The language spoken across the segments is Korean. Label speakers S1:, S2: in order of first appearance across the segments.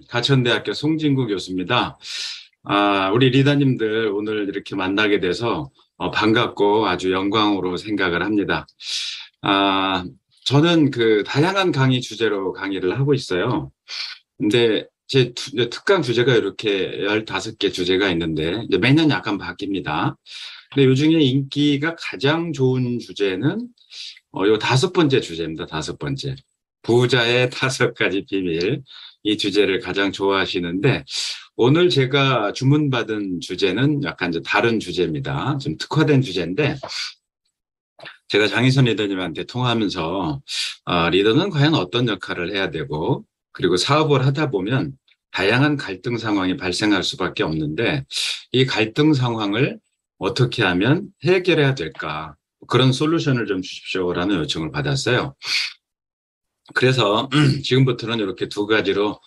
S1: 가천대학교 송진구 교수입니다. 우리 리더님들 오늘 이렇게 만나게 돼서 반갑고 아주 영광으로 생각을 합니다. 아, 저는 그 다양한 강의 주제로 강의를 하고 있어요. 근데 제 특강 주제가 이렇게 15개 주제가 있는데 이제 매년 약간 바뀝니다. 근데 요중에 인기가 가장 좋은 주제는 요 5번째 주제입니다. 5번째. 부자의 5가지 비밀. 이 주제를 가장 좋아하시는데 오늘 제가 주문받은 주제는 약간 이제 다른 주제입니다. 좀 특화된 주제인데 제가 장희선 리더님한테 통화하면서 리더는 과연 어떤 역할을 해야 되고 그리고 사업을 하다 보면 다양한 갈등 상황이 발생할 수밖에 없는데 이 갈등 상황을 어떻게 하면 해결해야 될까? 그런 솔루션을 좀 주십시오라는 요청을 받았어요. 그래서 지금부터는 이렇게 2가지로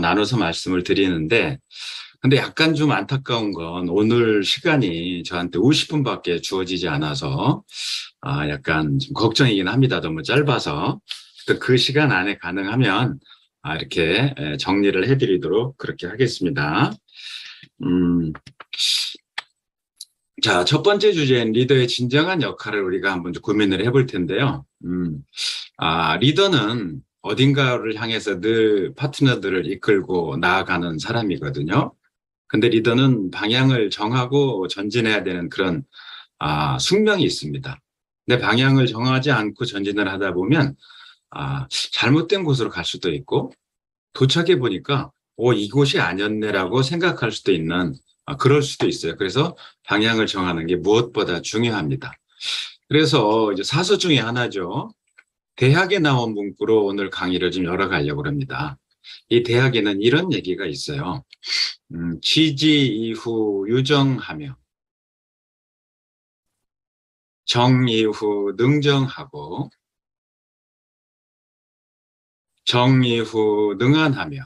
S1: 나눠서 말씀을 드리는데 근데 약간 좀 안타까운 건 오늘 시간이 저한테 50분밖에 주어지지 않아서 약간 좀 걱정이긴 합니다. 너무 짧아서. 그 시간 안에 가능하면 이렇게 정리를 해드리도록 그렇게 하겠습니다. 자, 첫 번째 주제는 리더의 진정한 역할을 우리가 한번 좀 고민을 해볼 텐데요. 리더는 어딘가를 향해서 늘 파트너들을 이끌고 나아가는 사람이거든요. 근데 리더는 방향을 정하고 전진해야 되는 그런 숙명이 있습니다. 근데 방향을 정하지 않고 전진을 하다 보면 잘못된 곳으로 갈 수도 있고 도착해 보니까 이곳이 아니었네라고 생각할 수도 있는 그럴 수도 있어요. 그래서 방향을 정하는 게 무엇보다 중요합니다. 그래서 이제 사서 중에 하나죠. 대학에 나온 문구로 오늘 강의를 좀 열어가려고 합니다. 이 대학에는 이런 얘기가 있어요. 취지 이후 유정하며 정 이후 능정하고 정 이후 능안하며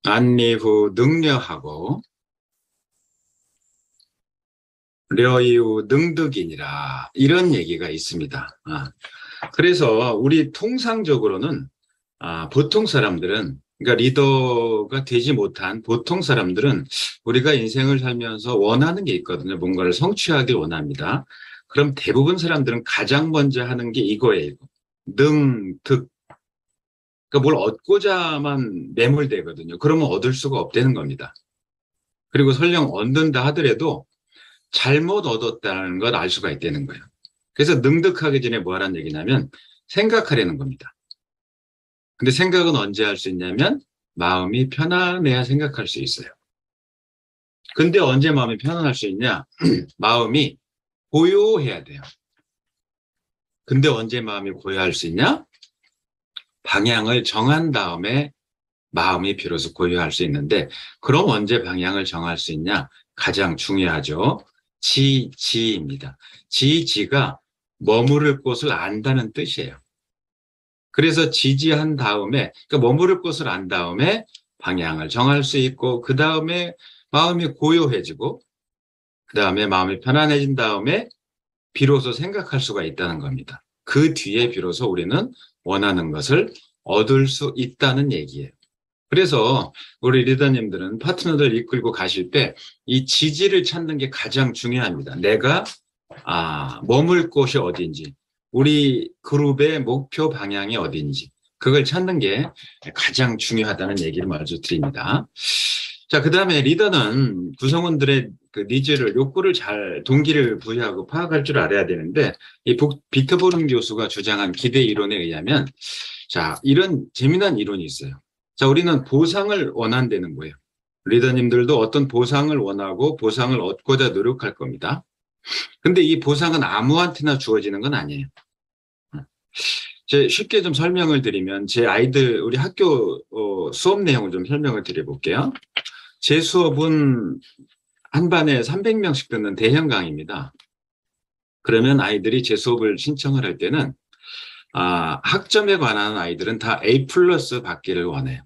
S1: 안 이후 능려하고 려 이후 능득이니라 이런 얘기가 있습니다. 그래서 우리 통상적으로는 보통 사람들은 그러니까 리더가 되지 못한 보통 사람들은 우리가 인생을 살면서 원하는 게 있거든요. 뭔가를 성취하길 원합니다. 그럼 대부분 사람들은 가장 먼저 하는 게 이거예요. 능, 득. 그러니까 뭘 얻고자만 매몰되거든요. 그러면 얻을 수가 없다는 겁니다. 그리고 설령 얻는다 하더라도 잘못 얻었다는 걸 알 수가 있다는 거예요. 그래서 능득하기 전에 뭐 하라는 얘기냐면 생각하려는 겁니다. 근데 생각은 언제 할 수 있냐면 마음이 편안해야 생각할 수 있어요. 근데 언제 마음이 편안할 수 있냐? 마음이 고요해야 돼요. 근데 언제 마음이 고요할 수 있냐? 방향을 정한 다음에 마음이 비로소 고요할 수 있는데 그럼 언제 방향을 정할 수 있냐? 가장 중요하죠. 지지입니다. 지지가 머무를 곳을 안다는 뜻이에요. 그래서 지지한 다음에 그러니까 머무를 곳을 안 다음에 방향을 정할 수 있고 그 다음에 마음이 고요해지고 그 다음에 마음이 편안해진 다음에 비로소 생각할 수가 있다는 겁니다. 그 뒤에 비로소 우리는 원하는 것을 얻을 수 있다는 얘기예요. 그래서 우리 리더님들은 파트너들 이끌고 가실 때 이 지지를 찾는 게 가장 중요합니다. 내가 머물 곳이 어딘지 우리 그룹의 목표 방향이 어딘지 그걸 찾는 게 가장 중요하다는 얘기를 먼저 드립니다. 자, 그 다음에 리더는 구성원들의 그 니즈를, 욕구를 잘 동기를 부여하고 파악할 줄 알아야 되는데 이 빅터 보름 교수가 주장한 기대 이론에 의하면 자, 이런 재미난 이론이 있어요. 자, 우리는 보상을 원한다는 거예요. 리더님들도 어떤 보상을 원하고 보상을 얻고자 노력할 겁니다. 근데 이 보상은 아무한테나 주어지는 건 아니에요. 쉽게 좀 설명을 드리면 제 아이들 우리 학교 수업 내용을 좀 설명을 드려볼게요. 제 수업은 한 반에 300명씩 듣는 대형 강의입니다. 그러면 아이들이 제 수업을 신청을 할 때는 학점에 관한 아이들은 다 A 플러스 받기를 원해요.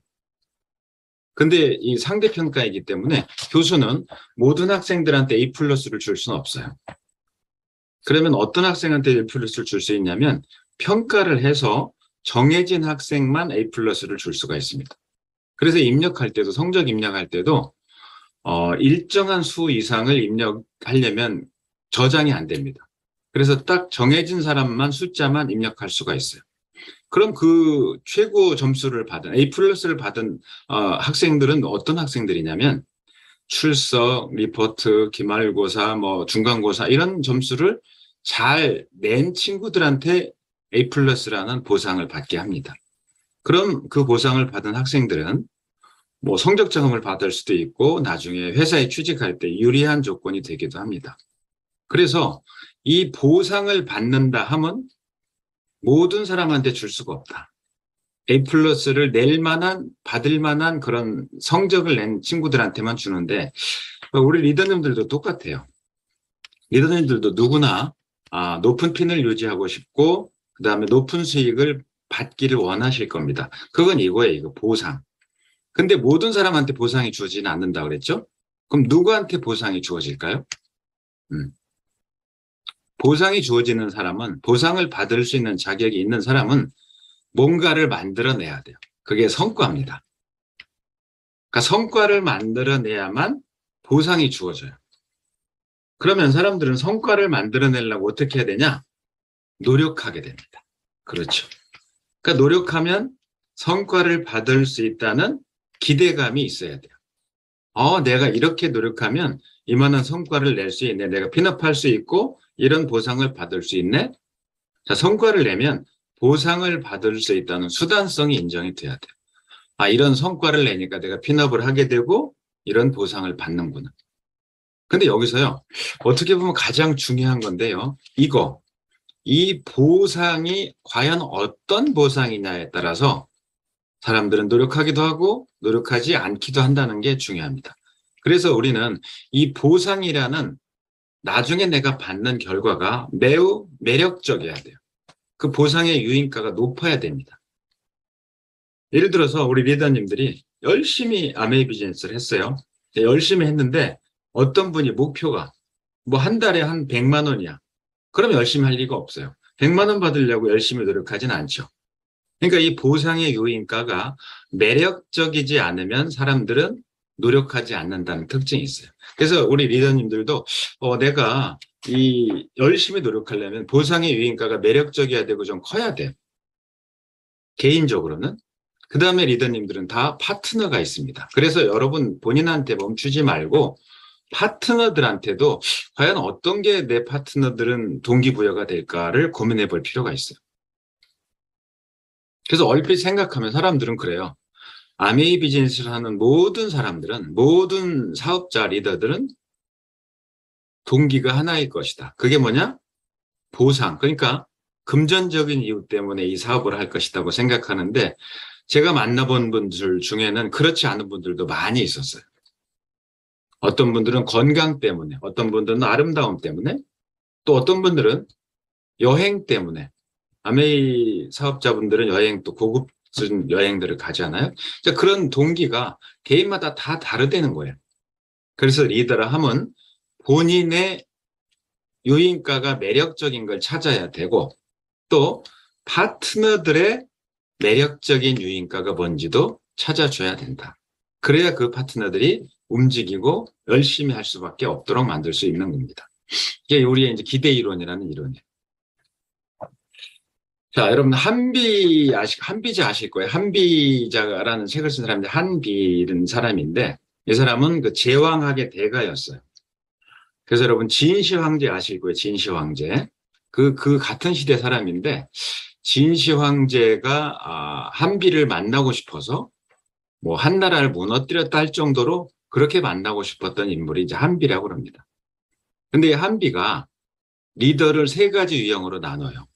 S1: 근데 이 상대평가이기 때문에 교수는 모든 학생들한테 A 플러스를 줄 수는 없어요. 그러면 어떤 학생한테 A 플러스를 줄 수 있냐면 평가를 해서 정해진 학생만 A 플러스를 줄 수가 있습니다. 그래서 입력할 때도, 성적 입력할 때도 일정한 수 이상을 입력하려면 저장이 안 됩니다. 그래서 딱 정해진 사람만 숫자만 입력할 수가 있어요. 그럼 그 최고 점수를 받은 A 플러스를 받은 학생들은 어떤 학생들이냐면 출석, 리포트, 기말고사, 뭐 중간고사 이런 점수를 잘 낸 친구들한테 A 플러스라는 보상을 받게 합니다. 그럼 그 보상을 받은 학생들은 뭐 성적장을 받을 수도 있고 나중에 회사에 취직할 때 유리한 조건이 되기도 합니다. 그래서 이 보상을 받는다 하면 모든 사람한테 줄 수가 없다. A 플러스를 낼 만한, 받을 만한 그런 성적을 낸 친구들한테만 주는데 우리 리더님들도 똑같아요. 리더님들도 누구나 높은 핀을 유지하고 싶고 그다음에 높은 수익을 받기를 원하실 겁니다. 그건 이거예요. 이거 보상. 근데 모든 사람한테 보상이 주어지지는 않는다 그랬죠? 그럼 누구한테 보상이 주어질까요? 보상이 주어지는 사람은, 보상을 받을 수 있는 자격이 있는 사람은 뭔가를 만들어내야 돼요. 그게 성과입니다. 그러니까 성과를 만들어내야만 보상이 주어져요. 그러면 사람들은 성과를 만들어내려고 어떻게 해야 되냐? 노력하게 됩니다. 그렇죠. 그러니까 노력하면 성과를 받을 수 있다는 기대감이 있어야 돼요. 내가 이렇게 노력하면 이만한 성과를 낼 수 있네. 내가 핀업할 수 있고 이런 보상을 받을 수 있네. 자, 성과를 내면 보상을 받을 수 있다는 수단성이 인정이 돼야 돼요. 이런 성과를 내니까 내가 핀업을 하게 되고 이런 보상을 받는구나. 근데 여기서요, 어떻게 보면 가장 중요한 건데요. 이 보상이 과연 어떤 보상이냐에 따라서 사람들은 노력하기도 하고 노력하지 않기도 한다는 게 중요합니다. 그래서 우리는 이 보상이라는 나중에 내가 받는 결과가 매우 매력적이어야 돼요. 그 보상의 유인가가 높아야 됩니다. 예를 들어서 우리 리더님들이 열심히 아메이 비즈니스를 했어요. 열심히 했는데 어떤 분이 목표가 뭐 한 달에 한 100만 원이야. 그럼 열심히 할 리가 없어요. 100만 원 받으려고 열심히 노력하진 않죠. 그러니까 이 보상의 요인가가 매력적이지 않으면 사람들은 노력하지 않는다는 특징이 있어요. 그래서 우리 리더님들도 내가 이 열심히 노력하려면 보상의 요인가가 매력적이어야 되고 좀 커야 돼요. 개인적으로는. 그 다음에 리더님들은 다 파트너가 있습니다. 그래서 여러분 본인한테 멈추지 말고 파트너들한테도 과연 어떤 게 내 파트너들은 동기부여가 될까를 고민해 볼 필요가 있어요. 그래서 얼핏 생각하면 사람들은 그래요. 아메이 비즈니스를 하는 모든 사람들은, 모든 사업자 리더들은 동기가 하나일 것이다. 그게 뭐냐? 보상. 그러니까 금전적인 이유 때문에 이 사업을 할 것이라고 생각하는데 제가 만나본 분들 중에는 그렇지 않은 분들도 많이 있었어요. 어떤 분들은 건강 때문에, 어떤 분들은 아름다움 때문에, 또 어떤 분들은 여행 때문에. 아메이 사업자분들은 여행 또 고급진 여행들을 가잖아요. 그런 동기가 개인마다 다 다르다는 거예요. 그래서 리더라 하면 본인의 유인가가 매력적인 걸 찾아야 되고 또 파트너들의 매력적인 유인가가 뭔지도 찾아줘야 된다. 그래야 그 파트너들이 움직이고 열심히 할 수밖에 없도록 만들 수 있는 겁니다. 이게 우리의 이제 기대 이론이라는 이론이에요. 자, 여러분 한비자 아실 거예요. 한비자라는 책을 쓴 사람인데 한비는 사람인데 이 사람은 그 제왕학의 대가였어요. 그래서 여러분 진시 황제 아실 거예요. 진시 황제. 그 같은 시대 사람인데 진시 황제가 한비를 만나고 싶어서 뭐 한나라를 무너뜨렸다 할 정도로 그렇게 만나고 싶었던 인물이 이제 한비라고 합니다. 근데 이 한비가 리더를 세 가지 유형으로 나눠요.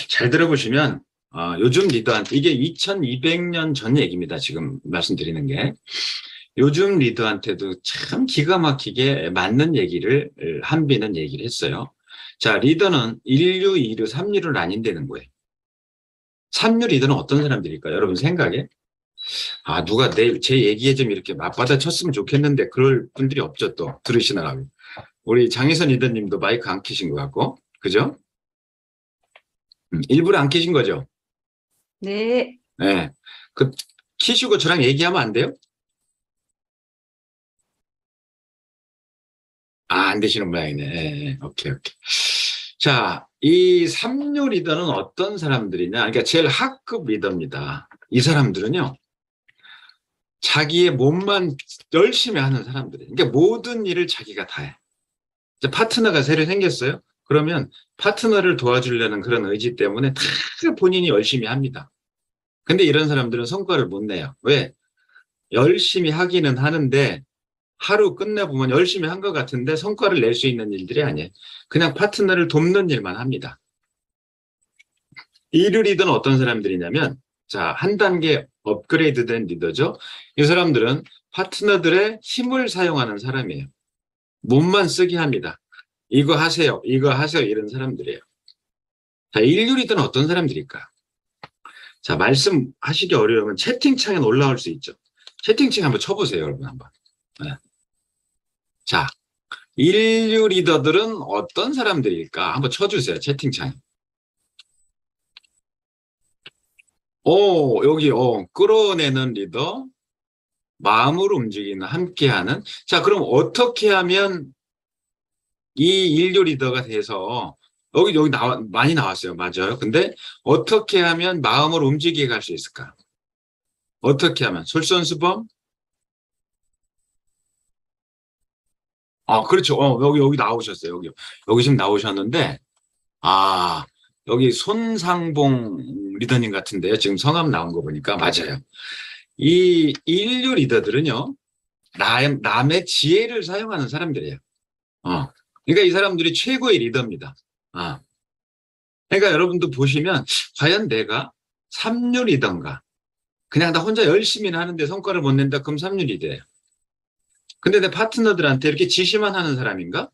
S1: 잘 들어보시면 요즘 리더한테 이게 2200년 전 얘기입니다. 지금 말씀드리는 게. 요즘 리더한테도 참 기가 막히게 맞는 얘기를 한비는 얘기를 했어요. 자, 리더는 1류, 2류, 3류를 나뉜다는 거예요. 3류 리더는 어떤 사람들일까요? 여러분 생각에? 누가 제 얘기에 좀 이렇게 맞받아 쳤으면 좋겠는데 그럴 분들이 없죠. 또 들으시느라고. 우리 장희선 리더님도 마이크 안 켜신 것 같고. 그죠? 일부러 안 켜신 거죠?
S2: 네.
S1: 네. 키시고 저랑 얘기하면 안 돼요? 안 되시는 모양이네. 오케이, 오케이. 자, 이 삼류 리더는 어떤 사람들이냐? 그러니까 제일 하급 리더입니다. 이 사람들은요, 자기의 몸만 열심히 하는 사람들이에요. 그러니까 모든 일을 자기가 다 해. 파트너가 새로 생겼어요? 그러면 파트너를 도와주려는 그런 의지 때문에 다 본인이 열심히 합니다. 근데 이런 사람들은 성과를 못 내요. 왜? 열심히 하기는 하는데 하루 끝내보면 열심히 한 것 같은데 성과를 낼 수 있는 일들이 아니에요. 그냥 파트너를 돕는 일만 합니다. 이류 리더는 어떤 사람들이냐면, 자, 한 단계 업그레이드 된 리더죠. 이 사람들은 파트너들의 힘을 사용하는 사람이에요. 몸만 쓰게 합니다. 이거 하세요, 이거 하세요, 이런 사람들이에요. 자, 일류 리더는 어떤 사람들일까? 자, 말씀하시기 어려우면 채팅창에 올라올 수 있죠. 채팅창 한번 쳐보세요, 여러분 한번. 네. 자, 인류 리더들은 어떤 사람들일까? 한번 쳐주세요, 채팅창에. 여기, 끌어내는 리더, 마음을 움직이는, 함께하는. 자, 그럼 어떻게 하면 이 인류 리더가 돼서, 여기 많이 나왔어요. 맞아요. 근데 어떻게 하면 마음을 움직이게 할 수 있을까? 어떻게 하면? 솔선수범? 그렇죠. 여기 나오셨어요. 여기 지금 나오셨는데, 아, 여기 손상봉 리더님 같은데요. 지금 성함 나온 거 보니까 맞아요. 이 인류 리더들은요, 남의 지혜를 사용하는 사람들이에요. 그러니까 이 사람들이 최고의 리더입니다. 그러니까 여러분도 보시면, 과연 내가 삼류 리더인가? 그냥 나 혼자 열심히 하는데 성과를 못 낸다? 그럼 삼류 리더예요. 근데 내 파트너들한테 이렇게 지시만 하는 사람인가?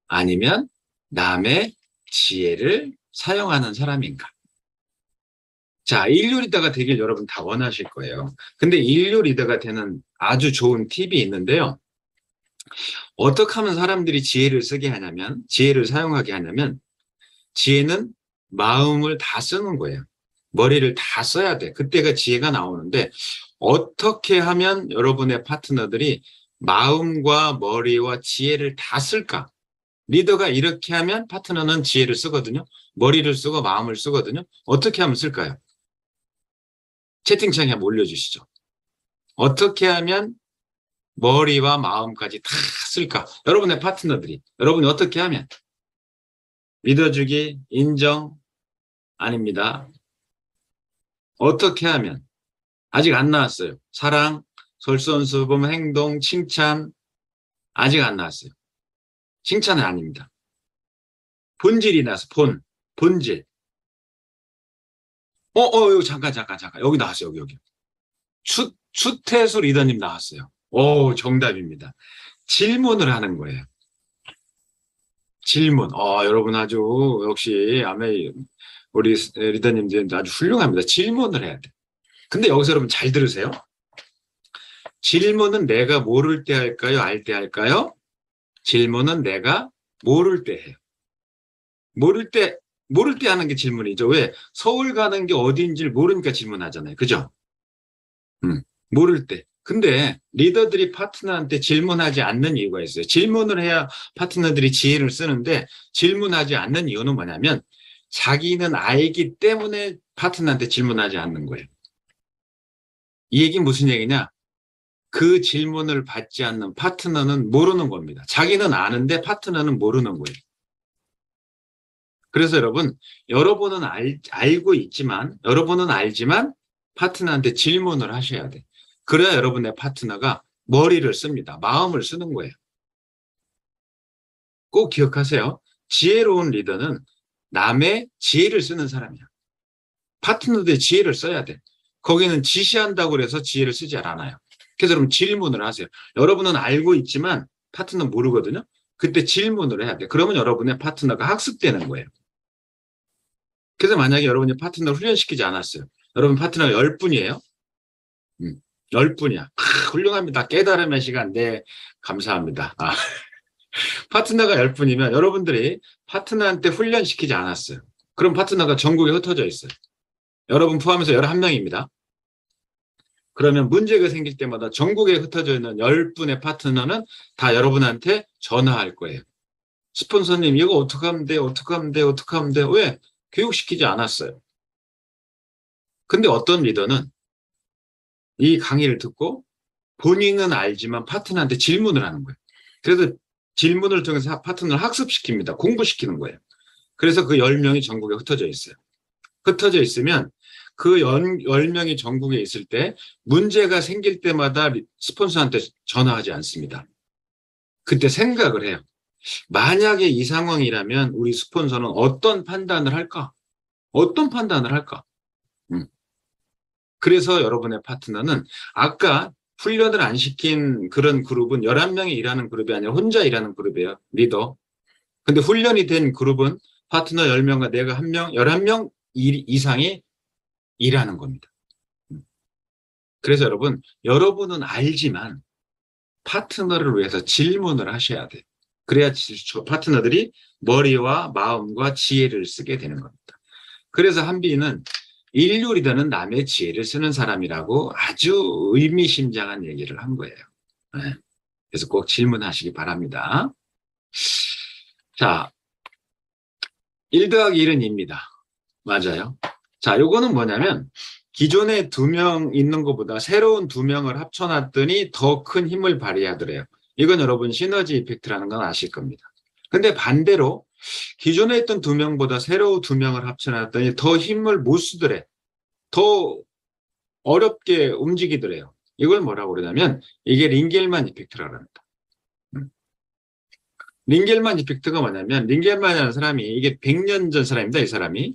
S1: 아니면 남의 지혜를 사용하는 사람인가? 자, 인류 리더가 되길 여러분 다 원하실 거예요. 근데 인류 리더가 되는 아주 좋은 팁이 있는데요. 어떻게 하면 사람들이 지혜를 쓰게 하냐면, 지혜를 사용하게 하냐면, 지혜는 마음을 다 쓰는 거예요. 머리를 다 써야 돼. 그때가 지혜가 나오는데, 어떻게 하면 여러분의 파트너들이 마음과 머리와 지혜를 다 쓸까? 리더가 이렇게 하면 파트너는 지혜를 쓰거든요. 머리를 쓰고 마음을 쓰거든요. 어떻게 하면 쓸까요? 채팅창에 한번 올려주시죠. 어떻게 하면 머리와 마음까지 다 쓸까? 여러분의 파트너들이. 여러분이 어떻게 하면? 믿어주기, 인정, 아닙니다. 어떻게 하면? 아직 안 나왔어요. 사랑, 솔선수범, 행동, 칭찬, 아직 안 나왔어요. 칭찬은 아닙니다. 본질이 나서, 본질. 여기 잠깐. 여기 나왔어요, 여기. 추태수 리더님 나왔어요. 정답입니다. 질문을 하는 거예요. 질문. 여러분 아주, 역시, 우리 리더님들 아주 훌륭합니다. 질문을 해야 돼. 근데 여기서 여러분 잘 들으세요. 질문은 내가 모를 때 할까요? 알 때 할까요? 질문은 내가 모를 때 해요. 모를 때 하는 게 질문이죠. 왜? 서울 가는 게 어디인지를 모르니까 질문하잖아요. 그죠? 모를 때. 근데 리더들이 파트너한테 질문하지 않는 이유가 있어요. 질문을 해야 파트너들이 지혜를 쓰는데 질문하지 않는 이유는 뭐냐면 자기는 알기 때문에 파트너한테 질문하지 않는 거예요. 이 얘기는 무슨 얘기냐? 그 질문을 받지 않는 파트너는 모르는 겁니다. 자기는 아는데 파트너는 모르는 거예요. 그래서 여러분은 알고 있지만, 여러분은 알지만 파트너한테 질문을 하셔야 돼. 그래야 여러분의 파트너가 머리를 씁니다. 마음을 쓰는 거예요. 꼭 기억하세요. 지혜로운 리더는 남의 지혜를 쓰는 사람이야. 파트너들의 지혜를 써야 돼. 거기는 지시한다고 해서 지혜를 쓰지 않아요. 그래서 여러분 질문을 하세요. 여러분은 알고 있지만 파트너는 모르거든요. 그때 질문을 해야 돼. 그러면 여러분의 파트너가 학습되는 거예요. 그래서 만약에 여러분이 파트너를 훈련시키지 않았어요. 여러분 파트너가 10분이에요. 10분이야. 훌륭합니다. 깨달음의 시간. 네, 감사합니다. 파트너가 10분이면 여러분들이 파트너한테 훈련시키지 않았어요. 그럼 파트너가 전국에 흩어져 있어요. 여러분 포함해서 11명입니다. 그러면 문제가 생길 때마다 전국에 흩어져 있는 10분의 파트너는 다 여러분한테 전화할 거예요. 스폰서님, 이거 어떻게 하면 돼? 어떻게 하면 돼? 어떻게 하면 돼? 왜? 교육시키지 않았어요. 근데 어떤 리더는 이 강의를 듣고 본인은 알지만 파트너한테 질문을 하는 거예요. 그래서 질문을 통해서 파트너를 학습시킵니다. 공부시키는 거예요. 그래서 그 10명이 전국에 흩어져 있어요. 흩어져 있으면 그 10명이 전국에 있을 때 문제가 생길 때마다 스폰서한테 전화하지 않습니다. 그때 생각을 해요. 만약에 이 상황이라면 우리 스폰서는 어떤 판단을 할까? 어떤 판단을 할까? 그래서 여러분의 파트너는 아까 훈련을 안 시킨 그런 그룹은 11명이 일하는 그룹이 아니라 혼자 일하는 그룹이에요. 리더. 근데 훈련이 된 그룹은 파트너 10명과 내가 1명, 11명 이상이 일하는 겁니다. 그래서 여러분은 알지만 파트너를 위해서 질문을 하셔야 돼요. 그래야 파트너들이 머리와 마음과 지혜를 쓰게 되는 겁니다. 그래서 한비는 인류 리더는 남의 지혜를 쓰는 사람이라고 아주 의미심장한 얘기를 한 거예요. 네. 그래서 꼭 질문하시기 바랍니다. 자, 1 더하기 1은 2입니다. 맞아요. 자, 요거는 뭐냐면 기존에 2명 있는 것보다 새로운 2명을 합쳐놨더니 더 큰 힘을 발휘하더래요. 이건 여러분 시너지 이펙트라는 건 아실 겁니다. 근데 반대로 기존에 있던 2명보다 새로 2명을 합쳐놨더니 더 힘을 못 쓰더래. 더 어렵게 움직이더래요. 이걸 뭐라고 그러냐면 이게 링겔만 이펙트라고 합니다. 링겔만 이펙트가 뭐냐면 링겔만이라는 사람이 이게 100년 전 사람입니다. 이 사람이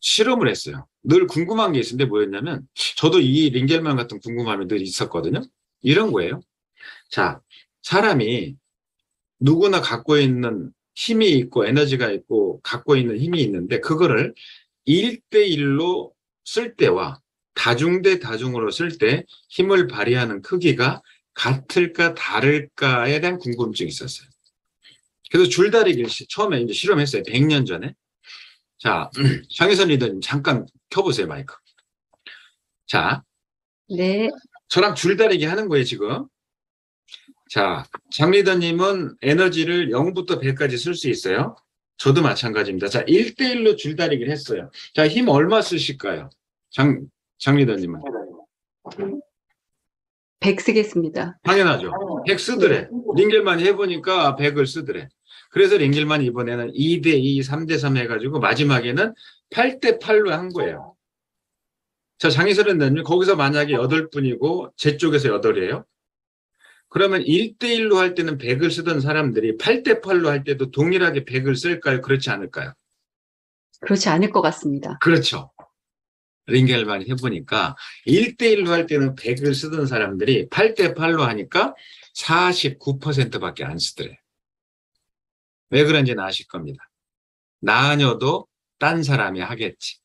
S1: 실험을 했어요. 늘 궁금한 게 있는데 뭐였냐면 저도 이 링겔만 같은 궁금함이 늘 있었거든요. 이런 거예요. 자, 사람이 누구나 갖고 있는 힘이 있고 에너지가 있고 갖고 있는 힘이 있는데 그거를 1대1로 쓸 때와 다중 대 다중으로 쓸 때 힘을 발휘하는 크기가 같을까 다를까에 대한 궁금증이 있었어요. 그래서 줄다리기를 처음에 이제 실험했어요. 100년 전에. 자, 장혜선 리더님 잠깐 켜보세요, 마이크. 자,
S2: 네.
S1: 저랑 줄다리기 하는 거예요, 지금. 자, 장 리더님은 에너지를 0부터 100까지 쓸 수 있어요. 저도 마찬가지입니다. 자, 1대1로 줄다리기를 했어요. 자, 힘 얼마 쓰실까요? 장 리더님은.
S2: 100 쓰겠습니다.
S1: 당연하죠. 100 쓰더래. 링겔만이 해보니까 100을 쓰더래. 그래서 링겔만이 이번에는 2대2, 3대3 해가지고 마지막에는 8대8로 한 거예요. 자, 장희선 리더님, 거기서 만약에 8분이고 제 쪽에서 8이에요. 그러면 1대1로 할 때는 100을 쓰던 사람들이 8대8로 할 때도 동일하게 100을 쓸까요? 그렇지 않을까요?
S2: 그렇지 않을 것 같습니다.
S1: 그렇죠. 링겔만이 해보니까 1대1로 할 때는 100을 쓰던 사람들이 8대8로 하니까 49%밖에 안 쓰더래. 왜 그런지는 아실 겁니다. 나 아녀도 딴 사람이 하겠지.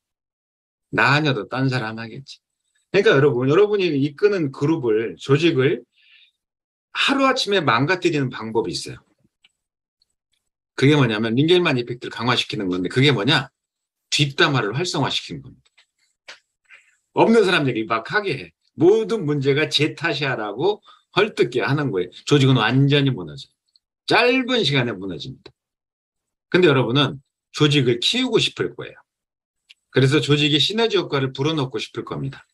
S1: 나 아녀도 딴 사람 하겠지. 그러니까 여러분이 이끄는 그룹을, 조직을 하루아침에 망가뜨리는 방법이 있어요. 그게 뭐냐면 링겔만 이펙트를 강화시키는 건데 그게 뭐냐? 뒷담화를 활성화시키는 겁니다. 없는 사람들이 막 하게 해. 모든 문제가 제 탓이야라고 헐뜯게 하는 거예요. 조직은 완전히 무너져요. 짧은 시간에 무너집니다. 근데 여러분은 조직을 키우고 싶을 거예요. 그래서 조직의 시너지 효과를 불어넣고 싶을 겁니다.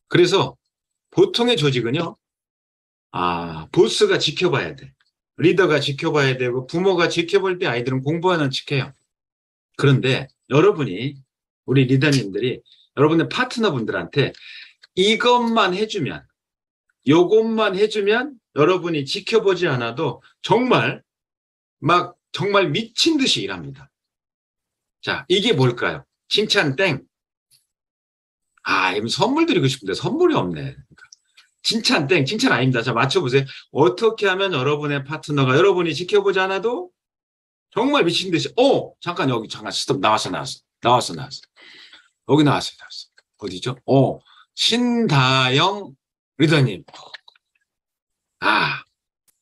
S1: 그래서 보통의 조직은요, 보스가 지켜봐야 돼. 리더가 지켜봐야 되고 부모가 지켜볼 때 아이들은 공부하는 척해요. 그런데 우리 리더님들이 여러분의 파트너분들한테 이것만 해주면, 요것만 해주면 여러분이 지켜보지 않아도 정말 미친 듯이 일합니다. 자, 이게 뭘까요? 칭찬 땡. 선물 드리고 싶은데 선물이 없네. 칭찬 땡. 칭찬 아닙니다. 자, 맞춰보세요. 어떻게 하면 여러분의 파트너가 여러분이 지켜보지 않아도 정말 미친 듯이, 잠깐 스톱, 나왔어. 여기 나왔어요. 어디죠? 신다영 리더님.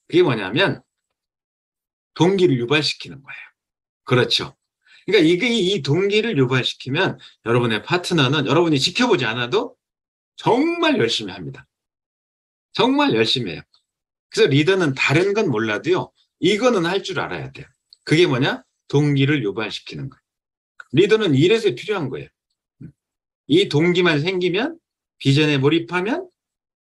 S1: 그게 뭐냐면 동기를 유발시키는 거예요. 그렇죠. 그러니까 이 동기를 유발시키면 여러분의 파트너는 여러분이 지켜보지 않아도 정말 열심히 합니다. 정말 열심히 해요. 그래서 리더는 다른 건 몰라도요, 이거는 할 줄 알아야 돼요. 그게 뭐냐? 동기를 유발시키는 거예요. 리더는 이래서 필요한 거예요. 이 동기만 생기면, 비전에 몰입하면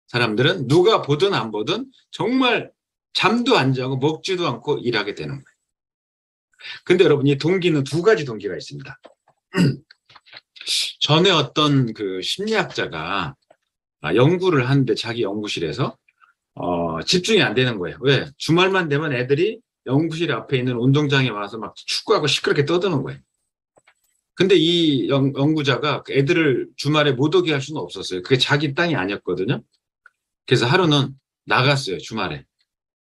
S1: 사람들은 누가 보든 안 보든 정말 잠도 안 자고 먹지도 않고 일하게 되는 거예요. 근데 여러분, 이 동기는 두 가지 동기가 있습니다. 전에 어떤 그 심리학자가 연구를 하는데 자기 연구실에서 집중이 안 되는 거예요. 왜? 주말만 되면 애들이 연구실 앞에 있는 운동장에 와서 막 축구하고 시끄럽게 떠드는 거예요. 근데 이 연구자가 애들을 주말에 못 오게 할 수는 없었어요. 그게 자기 땅이 아니었거든요. 그래서 하루는 나갔어요, 주말에.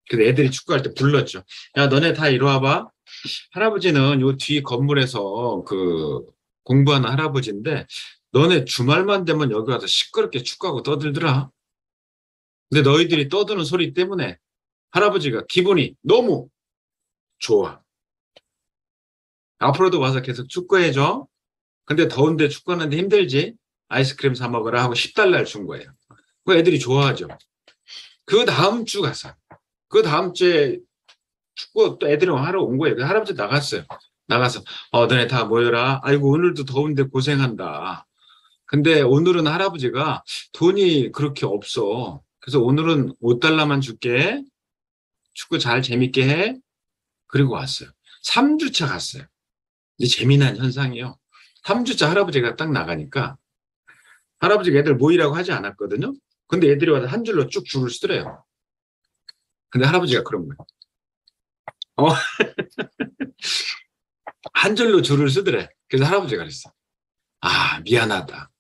S1: 그래서 애들이 축구할 때 불렀죠. 야, 너네 다 이리 와봐. 할아버지는 요 뒤 건물에서 그 공부하는 할아버지인데 너네 주말만 되면 여기 와서 시끄럽게 축구하고 떠들더라. 근데 너희들이 떠드는 소리 때문에 할아버지가 기분이 너무 좋아. 앞으로도 와서 계속 축구해줘. 근데 더운데 축구하는데 힘들지? 아이스크림 사 먹으라 하고 10달러를 준 거예요. 그 애들이 좋아하죠. 그 다음 주 가서, 그 다음 주에 축구 또 애들이 하러 온 거예요. 그 할아버지 나갔어요. 나가서, 너네 다 모여라. 아이고, 오늘도 더운데 고생한다. 근데 오늘은 할아버지가 돈이 그렇게 없어. 그래서 오늘은 5달러만 줄게. 축구 잘 재밌게 해. 그리고 왔어요. 3주차 갔어요. 이제 재미난 현상이요. 3주차 할아버지가 딱 나가니까 할아버지가 애들 모이라고 하지 않았거든요. 근데 애들이 와서 한 줄로 쭉 줄을 서더래요. 근데 할아버지가 그런 거예요. 한 줄로 줄을 쓰더래. 그래서 할아버지가 그랬어. 아, 미안하다.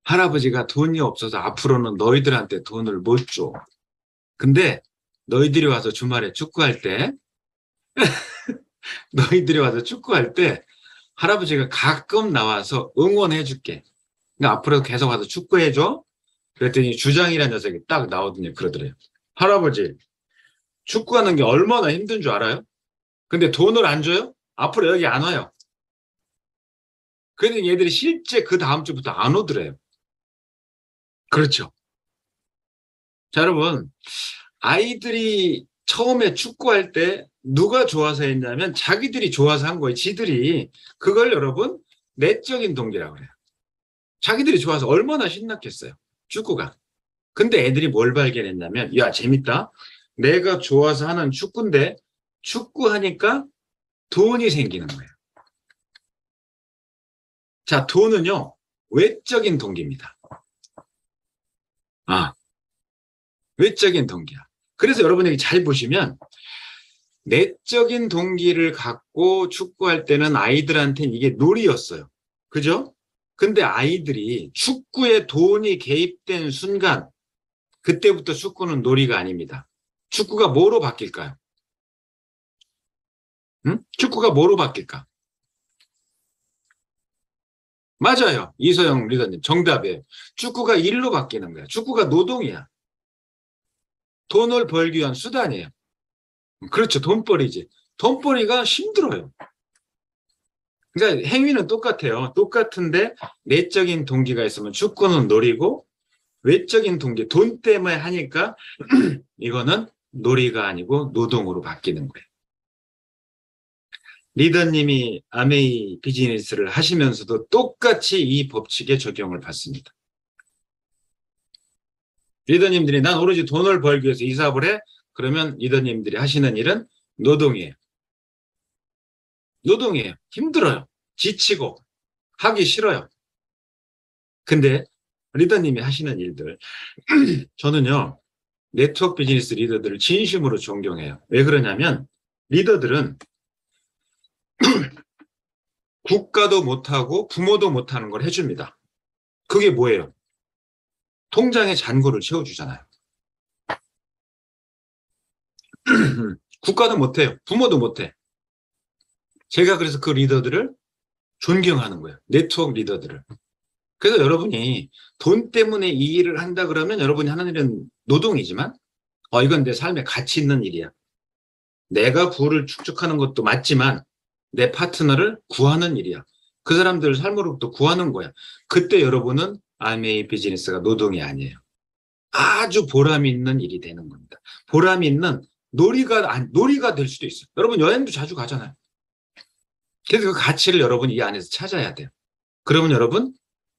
S1: 할아버지가 돈이 없어서 앞으로는 너희들한테 돈을 못 줘. 근데 너희들이 와서 주말에 축구할 때 할아버지가 가끔 나와서 응원해 줄게. 그러니까 앞으로 계속 와서 축구해 줘. 그랬더니 주장이라는 녀석이 딱 나오더니 그러더래요. 할아버지, 축구하는 게 얼마나 힘든 줄 알아요? 근데 돈을 안 줘요? 앞으로 여기 안 와요. 그랬더니 얘들이 실제 그 다음 주부터 안 오더래요. 그렇죠. 자, 여러분, 아이들이 처음에 축구할 때 누가 좋아서 했냐면 자기들이 좋아서 한 거예요. 지들이. 그걸 여러분 내적인 동기라고 해요. 자기들이 좋아서 얼마나 신났겠어요. 축구가. 근데 애들이 뭘 발견했냐면, 야, 재밌다. 내가 좋아서 하는 축구인데 축구하니까 돈이 생기는 거예요. 자, 돈은요, 외적인 동기입니다. 외적인 동기야. 그래서 여러분이 잘 보시면 내적인 동기를 갖고 축구할 때는 아이들한테는 이게 놀이였어요. 그죠? 근데 아이들이 축구에 돈이 개입된 순간, 그때부터 축구는 놀이가 아닙니다. 축구가 뭐로 바뀔까요? 축구가 뭐로 바뀔까? 맞아요. 이소영 리더님, 정답이에요. 축구가 일로 바뀌는 거야. 축구가 노동이야. 돈을 벌기 위한 수단이에요. 그렇죠. 돈벌이지. 돈벌이가 힘들어요. 그러니까 행위는 똑같아요. 똑같은데 내적인 동기가 있으면 축구는 놀이고, 외적인 동기, 돈 때문에 하니까 이거는 놀이가 아니고 노동으로 바뀌는 거예요. 리더님이 아메이 비즈니스를 하시면서도 똑같이 이 법칙에 적용을 받습니다. 리더님들이 난 오로지 돈을 벌기 위해서 이 사업을 해? 그러면 리더님들이 하시는 일은 노동이에요. 노동이에요. 힘들어요. 지치고 하기 싫어요. 근데 리더님이 하시는 일들 저는요, 네트워크 비즈니스 리더들을 진심으로 존경해요. 왜 그러냐면 리더들은 국가도 못하고 부모도 못하는 걸 해줍니다. 그게 뭐예요? 통장에 잔고를 채워주잖아요. 국가도 못해요. 부모도 못해. 제가 그래서 그 리더들을 존경하는 거예요. 네트워크 리더들을. 그래서 여러분이 돈 때문에 이 일을 한다 그러면 여러분이 하는 일은 노동이지만 이건 내 삶에 가치 있는 일이야. 내가 부를 축적하는 것도 맞지만 내 파트너를 구하는 일이야. 그 사람들을 삶으로부터 구하는 거야. 그때 여러분은 아메이 비즈니스가 노동이 아니에요. 아주 보람 있는 일이 되는 겁니다. 보람 있는 놀이가 될 수도 있어요. 여러분 여행도 자주 가잖아요. 그래서 그 가치를 여러분이 이 안에서 찾아야 돼요. 그러면 여러분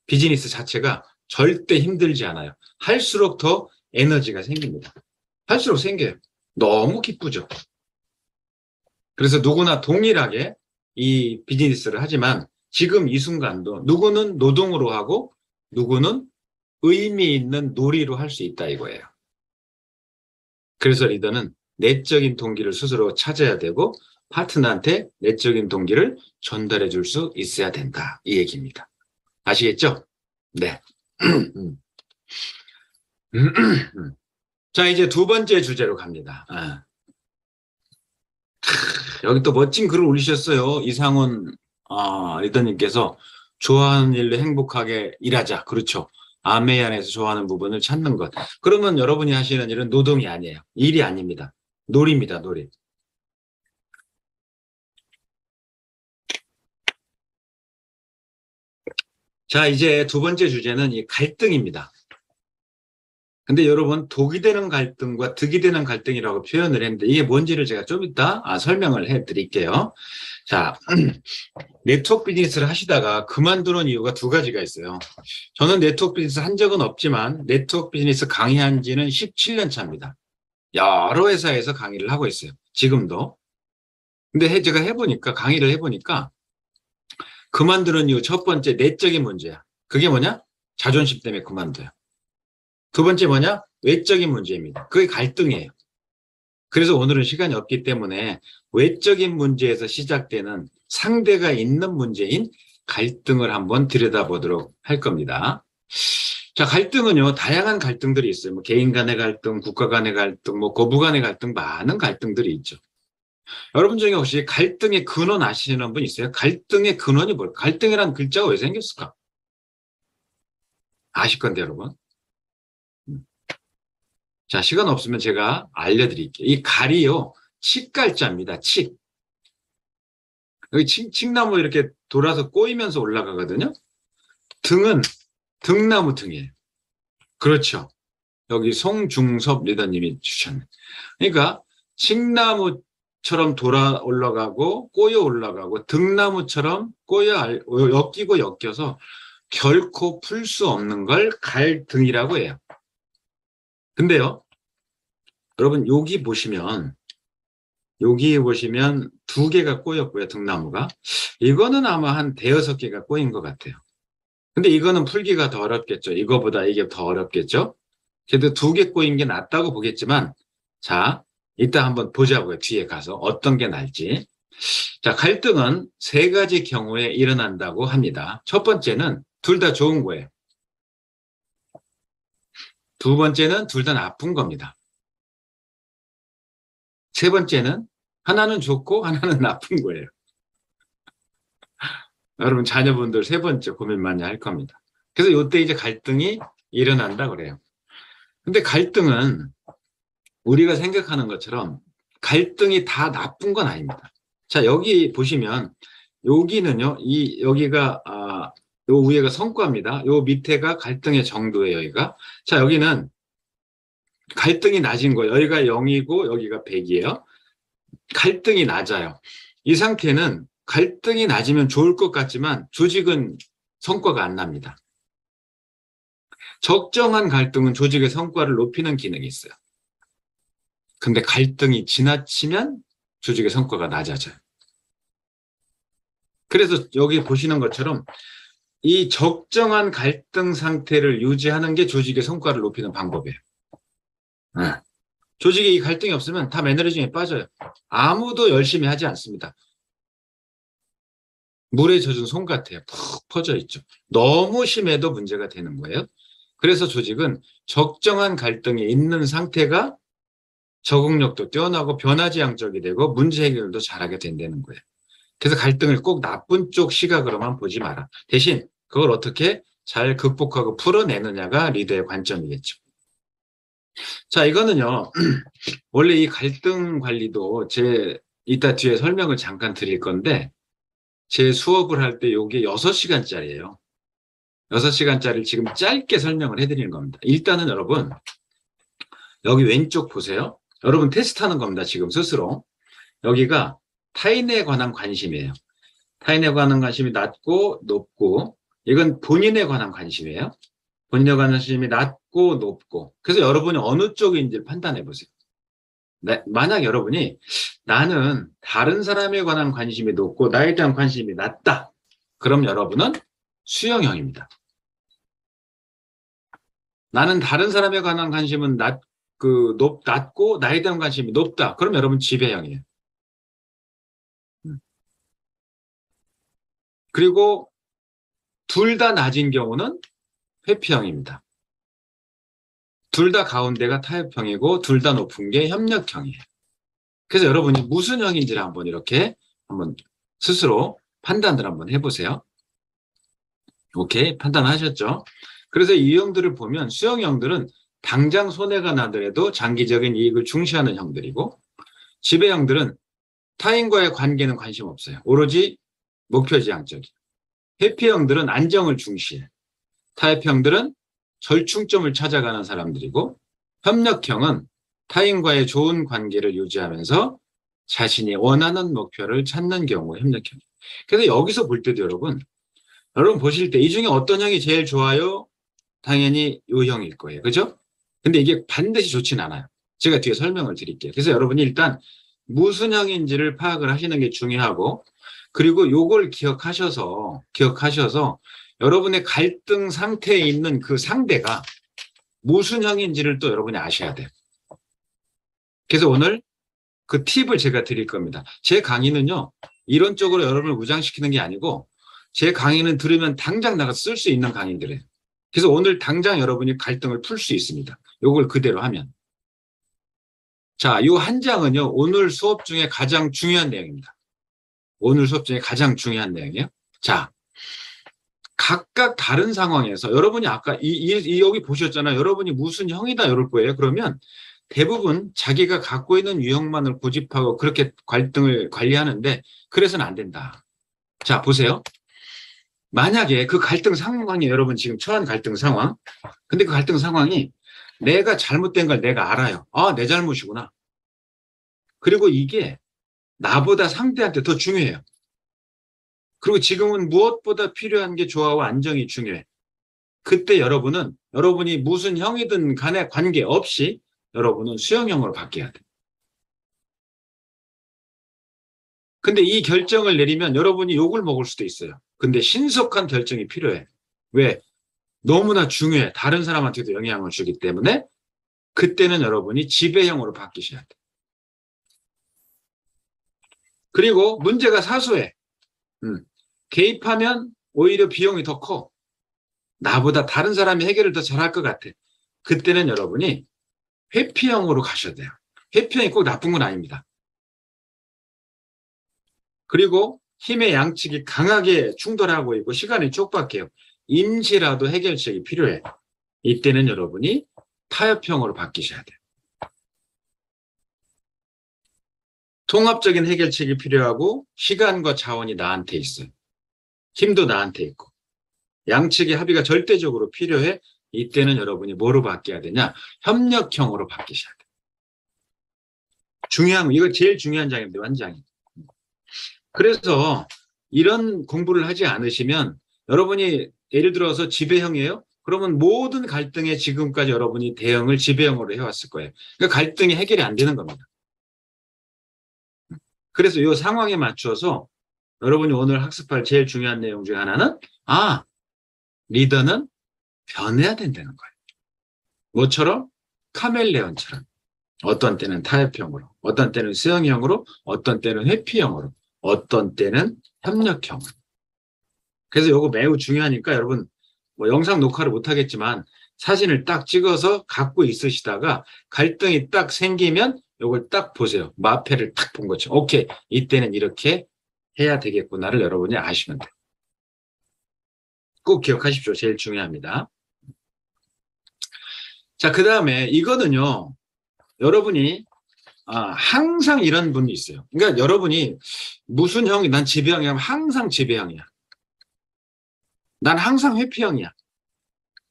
S1: 비즈니스 자체가 절대 힘들지 않아요. 할수록 더 에너지가 생깁니다. 할수록 생겨요. 너무 기쁘죠. 그래서 누구나 동일하게 이 비즈니스를 하지만 지금 이 순간도 누구는 노동으로 하고 누구는 의미 있는 놀이로 할 수 있다 이거예요. 그래서 리더는 내적인 동기를 스스로 찾아야 되고 파트너한테 내적인 동기를 전달해 줄 수 있어야 된다. 이 얘기입니다. 아시겠죠? 네. 자, 이제 두 번째 주제로 갑니다. 여기 또 멋진 글을 올리셨어요. 이상훈 리더님께서 좋아하는 일로 행복하게 일하자. 그렇죠. 아메이 안에서 좋아하는 부분을 찾는 것. 그러면 여러분이 하시는 일은 노동이 아니에요. 일이 아닙니다. 놀이입니다. 놀이. 자, 이제 두 번째 주제는 이 갈등입니다. 근데 여러분 독이 되는 갈등과 득이 되는 갈등이라고 표현을 했는데 이게 뭔지를 제가 좀 이따 설명을 해드릴게요. 자, 네트워크 비즈니스를 하시다가 그만두는 이유가 두 가지가 있어요. 저는 네트워크 비즈니스 한 적은 없지만 네트워크 비즈니스 강의한 지는 17년 차입니다. 여러 회사에서 강의를 하고 있어요. 지금도. 근데 제가 강의를 해보니까 그만두는 이유 첫 번째 내적인 문제야. 그게 뭐냐? 자존심 때문에 그만둬요. 두 번째 뭐냐? 외적인 문제입니다. 그게 갈등이에요. 그래서 오늘은 시간이 없기 때문에 외적인 문제에서 시작되는 상대가 있는 문제인 갈등을 한번 들여다보도록 할 겁니다. 자, 갈등은요, 다양한 갈등들이 있어요. 뭐 개인 간의 갈등, 국가 간의 갈등, 뭐 고부 간의 갈등, 많은 갈등들이 있죠. 여러분 중에 혹시 갈등의 근원 아시는 분 있어요? 갈등의 근원이 뭘까? 갈등이라는 글자가 왜 생겼을까? 아실 건데, 여러분. 자, 시간 없으면 제가 알려드릴게요. 이 갈이요, 칡갈자입니다. 칡. 여기 칡나무 이렇게 돌아서 꼬이면서 올라가거든요. 등은 등나무 등이에요. 그렇죠. 여기 송중섭 리더님이 주셨네. 그러니까 칡나무처럼 돌아 올라가고 꼬여 올라가고 등나무처럼 엮이고 엮여서 결코 풀 수 없는 걸 갈등이라고 해요. 근데요, 여러분 여기 보시면 두 개가 꼬였고요, 등나무가. 이거는 아마 한 대여섯 개가 꼬인 것 같아요. 근데 이거는 풀기가 더 어렵겠죠. 이거보다 이게 더 어렵겠죠. 그래도 두 개 꼬인 게 낫다고 보겠지만, 자, 이따 한번 보자고요. 뒤에 가서 어떤 게 나을지. 자, 갈등은 세 가지 경우에 일어난다고 합니다. 첫 번째는 둘 다 좋은 거예요. 두 번째는 둘 다 나쁜 겁니다. 세 번째는 하나는 좋고 하나는 나쁜 거예요. 여러분 자녀분들 세 번째 고민 많이 할 겁니다. 그래서 이때 이제 갈등이 일어난다 그래요. 근데 갈등은 우리가 생각하는 것처럼 갈등이 다 나쁜 건 아닙니다. 자, 여기 보시면 여기는요, 여기가 요 위에가 성과입니다. 요 밑에가 갈등의 정도예요, 여기가. 자, 여기는 갈등이 낮은 거예요. 여기가 0이고 여기가 100이에요. 갈등이 낮아요. 이 상태는 갈등이 낮으면 좋을 것 같지만 조직은 성과가 안 납니다. 적정한 갈등은 조직의 성과를 높이는 기능이 있어요. 근데 갈등이 지나치면 조직의 성과가 낮아져요. 그래서 여기 보시는 것처럼 이 적정한 갈등 상태를 유지하는 게 조직의 성과를 높이는 방법이에요. 조직에 이 갈등이 없으면 다 매너리즘에 빠져요. 아무도 열심히 하지 않습니다. 물에 젖은 솜 같아요. 푹 퍼져 있죠. 너무 심해도 문제가 되는 거예요. 그래서 조직은 적정한 갈등이 있는 상태가 적응력도 뛰어나고 변화지향적이 되고 문제 해결도 잘하게 된다는 거예요. 그래서 갈등을 꼭 나쁜 쪽 시각으로만 보지 마라. 대신 그걸 어떻게 잘 극복하고 풀어내느냐가 리더의 관점이겠죠. 자, 이거는요. 원래 이 갈등 관리도 이따 뒤에 설명을 잠깐 드릴 건데 제 수업을 할 때 요게 6시간짜리예요. 6시간짜리를 지금 짧게 설명을 해드리는 겁니다. 일단은 여러분, 여기 왼쪽 보세요. 여러분 테스트하는 겁니다. 지금 스스로. 여기가 타인에 관한 관심이에요. 타인에 관한 관심이 낮고 높고, 이건 본인에 관한 관심이에요. 본인에 관한 관심이 낮고 높고. 그래서 여러분이 어느 쪽인지를 판단해 보세요. 만약 여러분이 나는 다른 사람에 관한 관심이 높고 나에 대한 관심이 낮다. 그럼 여러분은 수영형입니다. 나는 다른 사람에 관한 관심은 낮고 나에 대한 관심이 높다. 그럼 여러분 지배형이에요. 그리고 둘 다 낮은 경우는 회피형입니다. 둘 다 가운데가 타협형이고 둘 다 높은 게 협력형이에요. 그래서 여러분이 무슨 형인지를 한번 이렇게 한번 스스로 판단을 한번 해보세요. 오케이, 판단하셨죠? 그래서 이 형들을 보면 수영형들은 당장 손해가 나더라도 장기적인 이익을 중시하는 형들이고, 지배형들은 타인과의 관계는 관심 없어요. 오로지 목표지향적인. 회피형들은 안정을 중시해. 타협형들은 절충점을 찾아가는 사람들이고, 협력형은 타인과의 좋은 관계를 유지하면서 자신이 원하는 목표를 찾는 경우 협력형. 그래서 여기서 볼 때도 여러분 보실 때 이 중에 어떤 형이 제일 좋아요? 당연히 이 형일 거예요. 그죠? 근데 이게 반드시 좋진 않아요. 제가 뒤에 설명을 드릴게요. 그래서 여러분이 일단 무슨 형인지를 파악을 하시는 게 중요하고, 그리고 요걸 기억하셔서 여러분의 갈등 상태에 있는 그 상대가 무슨 형인지를 또 여러분이 아셔야 돼요. 그래서 오늘 그 팁을 제가 드릴 겁니다. 제 강의는요, 이론적으로 여러분을 무장시키는 게 아니고, 제 강의는 들으면 당장 나가서 쓸 수 있는 강의들이에요. 그래서 오늘 당장 여러분이 갈등을 풀 수 있습니다. 요걸 그대로 하면. 자, 요 한 장은요, 오늘 수업 중에 가장 중요한 내용입니다. 오늘 수업 중에 가장 중요한 내용이에요. 자, 각각 다른 상황에서 여러분이 아까 여기 보셨잖아요. 여러분이 무슨 형이다 이럴 거예요. 그러면 대부분 자기가 갖고 있는 유형만을 고집하고 그렇게 갈등을 관리하는데, 그래서는 안 된다. 자, 보세요. 만약에 그 갈등 상황이 여러분 지금 처한 갈등 상황, 근데 그 갈등 상황이 내가 잘못된 걸 내가 알아요. 아, 내 잘못이구나. 그리고 이게 나보다 상대한테 더 중요해요. 그리고 지금은 무엇보다 필요한 게 조화와 안정이 중요해. 그때 여러분이 무슨 형이든 간에 관계없이 여러분은 수영형으로 바뀌어야 돼. 근데 이 결정을 내리면 여러분이 욕을 먹을 수도 있어요. 근데 신속한 결정이 필요해. 왜? 너무나 중요해. 다른 사람한테도 영향을 주기 때문에 그때는 여러분이 지배형으로 바뀌셔야 돼. 그리고 문제가 사소해. 개입하면 오히려 비용이 더 커. 나보다 다른 사람이 해결을 더 잘할 것 같아. 그때는 여러분이 회피형으로 가셔야 돼요. 회피형이 꼭 나쁜 건 아닙니다. 그리고 힘의 양측이 강하게 충돌하고 있고 시간이 촉박해요. 임시라도 해결책이 필요해. 이때는 여러분이 타협형으로 바뀌셔야 돼요. 통합적인 해결책이 필요하고 시간과 자원이 나한테 있어요. 힘도 나한테 있고. 양측의 합의가 절대적으로 필요해. 이때는 여러분이 뭐로 바뀌어야 되냐? 협력형으로 바뀌셔야 돼요. 이거 제일 중요한 장입니다. 완장이. 그래서 이런 공부를 하지 않으시면 여러분이 예를 들어서 지배형이에요? 그러면 모든 갈등에 지금까지 여러분이 대응을 지배형으로 해왔을 거예요. 그러니까 갈등이 해결이 안 되는 겁니다. 그래서 이 상황에 맞춰서 여러분이 오늘 학습할 제일 중요한 내용 중에 하나는 리더는 변해야 된다는 거예요. 뭐처럼? 카멜레온처럼. 어떤 때는 타협형으로, 어떤 때는 수영형으로, 어떤 때는 회피형으로, 어떤 때는 협력형으로. 그래서 이거 매우 중요하니까 여러분 영상 녹화를 못하겠지만 사진을 딱 찍어서 갖고 있으시다가 갈등이 딱 생기면 이걸 딱 보세요. 마패를 딱 본 거죠. 오케이, 이때는 이렇게 해야 되겠구나를 여러분이 아시면 돼요. 꼭 기억하십시오. 제일 중요합니다. 자, 그 다음에 이거는요. 여러분이 항상 이런 분이 있어요. 그러니까 여러분이 무슨 형이, 난 지배형이야. 항상 지배형이야. 난 항상 회피형이야.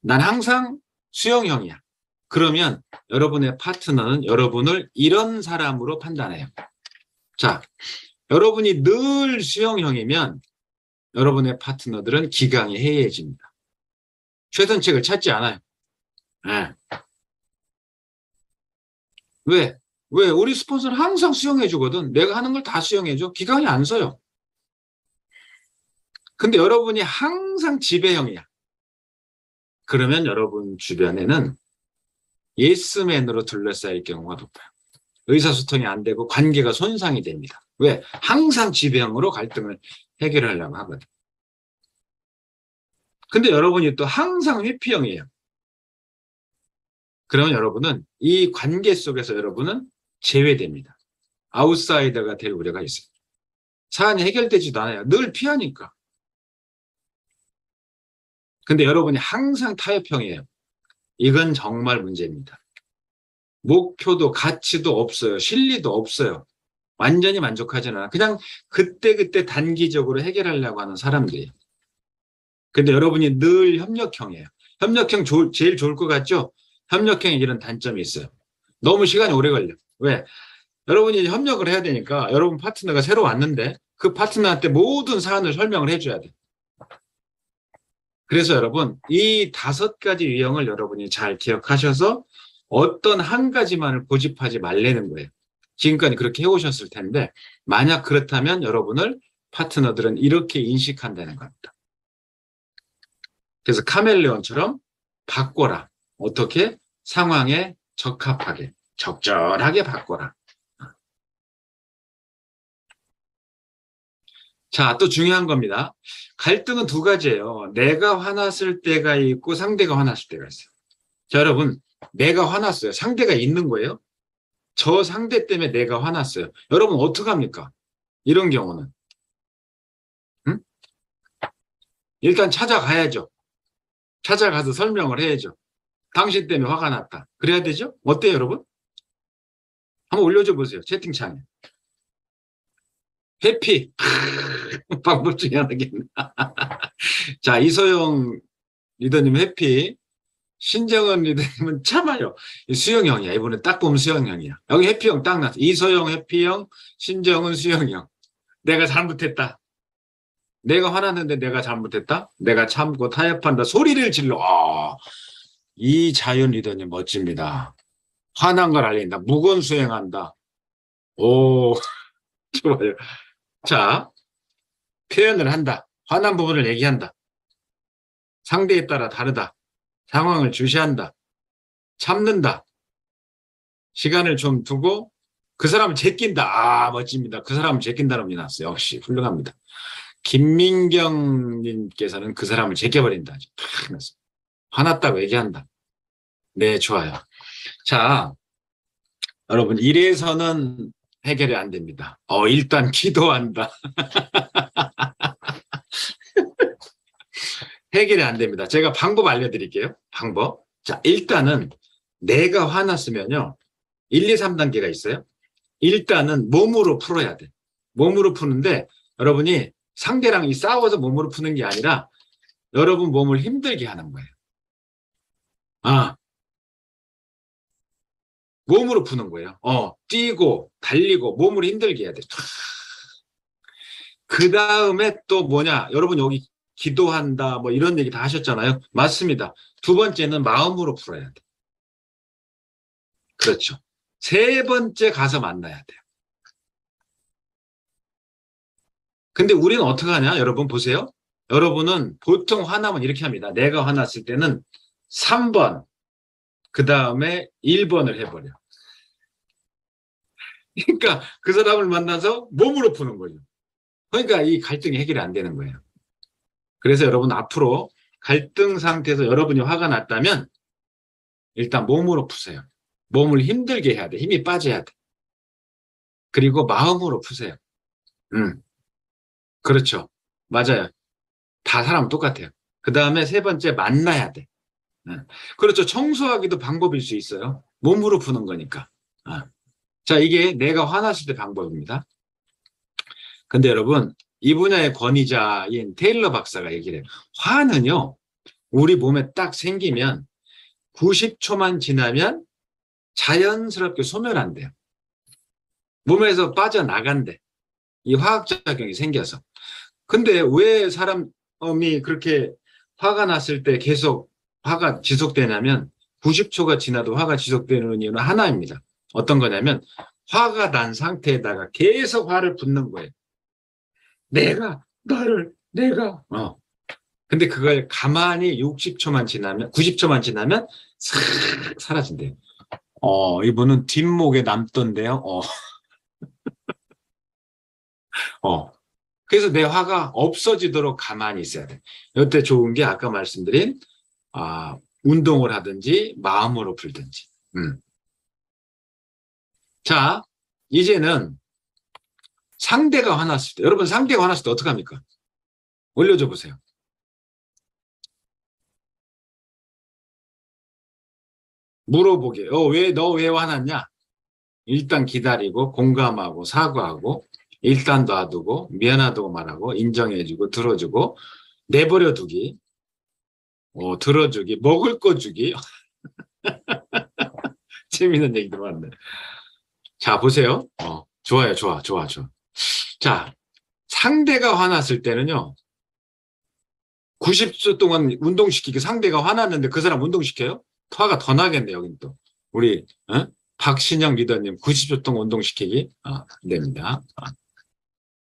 S1: 난 항상 수용형이야. 그러면 여러분의 파트너는 여러분을 이런 사람으로 판단해요. 자, 여러분이 늘 수용형이면 여러분의 파트너들은 기강이 해이해집니다. 최선책을 찾지 않아요. 네. 왜? 왜? 우리 스폰서는 항상 수용해주거든. 내가 하는 걸 다 수용해줘. 기강이 안 서요. 근데 여러분이 항상 지배형이야. 그러면 여러분 주변에는 예스맨으로 둘러싸일 경우가 높아요. 의사소통이 안 되고 관계가 손상이 됩니다. 왜? 항상 지배형으로 갈등을 해결하려고 하거든. 근데 여러분이 또 항상 회피형이에요. 그러면 여러분은 이 관계 속에서 여러분은 제외됩니다. 아웃사이더가 될 우려가 있어요. 사안이 해결되지도 않아요. 늘 피하니까. 근데 여러분이 항상 타협형이에요. 이건 정말 문제입니다. 목표도 가치도 없어요. 실리도 없어요. 완전히 만족하지는 않아요. 그냥 그때그때 단기적으로 해결하려고 하는 사람들이에요. 근데 여러분이 늘 협력형이에요. 협력형 제일 좋을 것 같죠? 협력형에 이런 단점이 있어요. 너무 시간이 오래 걸려. 왜? 여러분이 협력을 해야 되니까 여러분 파트너가 새로 왔는데 그 파트너한테 모든 사안을 설명을 해줘야 돼. 그래서 여러분 이 5가지 유형을 여러분이 잘 기억하셔서 어떤 한 가지만을 고집하지 말라는 거예요. 지금까지 그렇게 해오셨을 텐데 만약 그렇다면 여러분을 파트너들은 이렇게 인식한다는 겁니다. 그래서 카멜레온처럼 바꿔라. 어떻게? 상황에 적합하게, 적절하게 바꿔라. 자, 또 중요한 겁니다. 갈등은 2가지예요. 내가 화났을 때가 있고 상대가 화났을 때가 있어요. 자, 여러분, 내가 화났어요. 상대가 있는 거예요. 저 상대 때문에 내가 화났어요. 여러분 어떡합니까? 이런 경우는. 응? 일단 찾아가야죠. 찾아가서 설명을 해야죠. 당신 때문에 화가 났다. 그래야 되죠? 어때요, 여러분? 한번 올려줘 보세요. 채팅창에. 회피. 방법 중에 하나겠네. 자, 이소영 리더님 회피. 신정은 리더님은 참아요. 수영형이야. 이번에 딱 보면 수영형이야. 여기 회피형 딱 나왔어. 이소영 회피형, 신정은 수영형. 내가 잘못했다. 내가 화났는데 내가 잘못했다. 내가 참고 타협한다. 소리를 질러. 이 자연 리더님 멋집니다. 화난 걸 알린다. 무건 수행한다. 오, 좋아요. 자, 표현을 한다. 화난 부분을 얘기한다. 상대에 따라 다르다. 상황을 주시한다. 참는다. 시간을 좀 두고 그 사람을 제낀다. 멋집니다. 그 사람을 제낀다는 놈이 났어요. 역시 훌륭합니다. 김민경님께서는 그 사람을 제껴버린다. 화났다고 얘기한다. 네, 좋아요. 자, 여러분 이래서는 해결이 안 됩니다. 일단 기도한다. 해결이 안 됩니다. 제가 방법 알려드릴게요. 방법. 자, 일단은 내가 화났으면요. 1, 2, 3단계가 있어요. 일단은 몸으로 풀어야 돼. 몸으로 푸는데 여러분이 상대랑 싸워서 몸으로 푸는 게 아니라 여러분 몸을 힘들게 하는 거예요. 몸으로 푸는 거예요. 뛰고 달리고 몸을 힘들게 해야 돼. 그 다음에 또 뭐냐? 여러분 여기 기도한다 뭐 이런 얘기 다 하셨잖아요. 맞습니다. 2번째는 마음으로 풀어야 돼. 그렇죠. 3번째 가서 만나야 돼요. 근데 우리는 어떻게 하냐? 여러분 보세요. 여러분은 보통 화나면 이렇게 합니다. 내가 화났을 때는 3번, 그 다음에 1번을 해버려. 그러니까 그 사람을 만나서 몸으로 푸는 거죠. 그러니까 이 갈등이 해결이 안 되는 거예요. 그래서 여러분 앞으로 갈등 상태에서 여러분이 화가 났다면 일단 몸으로 푸세요. 몸을 힘들게 해야 돼. 힘이 빠져야 돼. 그리고 마음으로 푸세요. 그렇죠. 맞아요. 다 사람 똑같아요. 그 다음에 3번째 만나야 돼. 그렇죠. 청소하기도 방법일 수 있어요. 몸으로 푸는 거니까. 자, 이게 내가 화났을 때 방법입니다. 근데 여러분, 이 분야의 권위자인 테일러 박사가 얘기를 해요. 화는요, 우리 몸에 딱 생기면 90초만 지나면 자연스럽게 소멸한대요. 몸에서 빠져나간대. 이 화학작용이 생겨서. 근데 왜 사람이 그렇게 화가 났을 때 계속 화가 지속되냐면 90초가 지나도 화가 지속되는 이유는 하나입니다. 어떤 거냐면 화가 난 상태에다가 계속 화를 붓는 거예요. 내가. 근데 그걸 가만히 60초만 지나면, 90초만 지나면 싹 사라진대요. 이분은 뒷목에 남던데요. 그래서 내 화가 없어지도록 가만히 있어야 돼. 이때 좋은 게 아까 말씀드린, 운동을 하든지 마음으로 풀든지. 자, 이제는 상대가 화났을 때, 여러분 상대가 화났을 때 어떡합니까? 올려줘 보세요. 물어보게. 너 왜 화났냐? 일단 기다리고, 공감하고, 사과하고, 일단 놔두고, 미안하다고 말하고, 인정해주고, 들어주고, 내버려두기, 들어주기, 먹을 거 주기. 재미있는 얘기 들어왔네. 자, 보세요. 좋아요. 좋아. 자, 상대가 화났을 때는요, 90초 동안 운동시키기 상대가 화났는데 그 사람 운동시켜요? 화가 더 나겠네, 여긴 또. 우리, 박신영 리더님 90초 동안 운동시키기? 안 됩니다.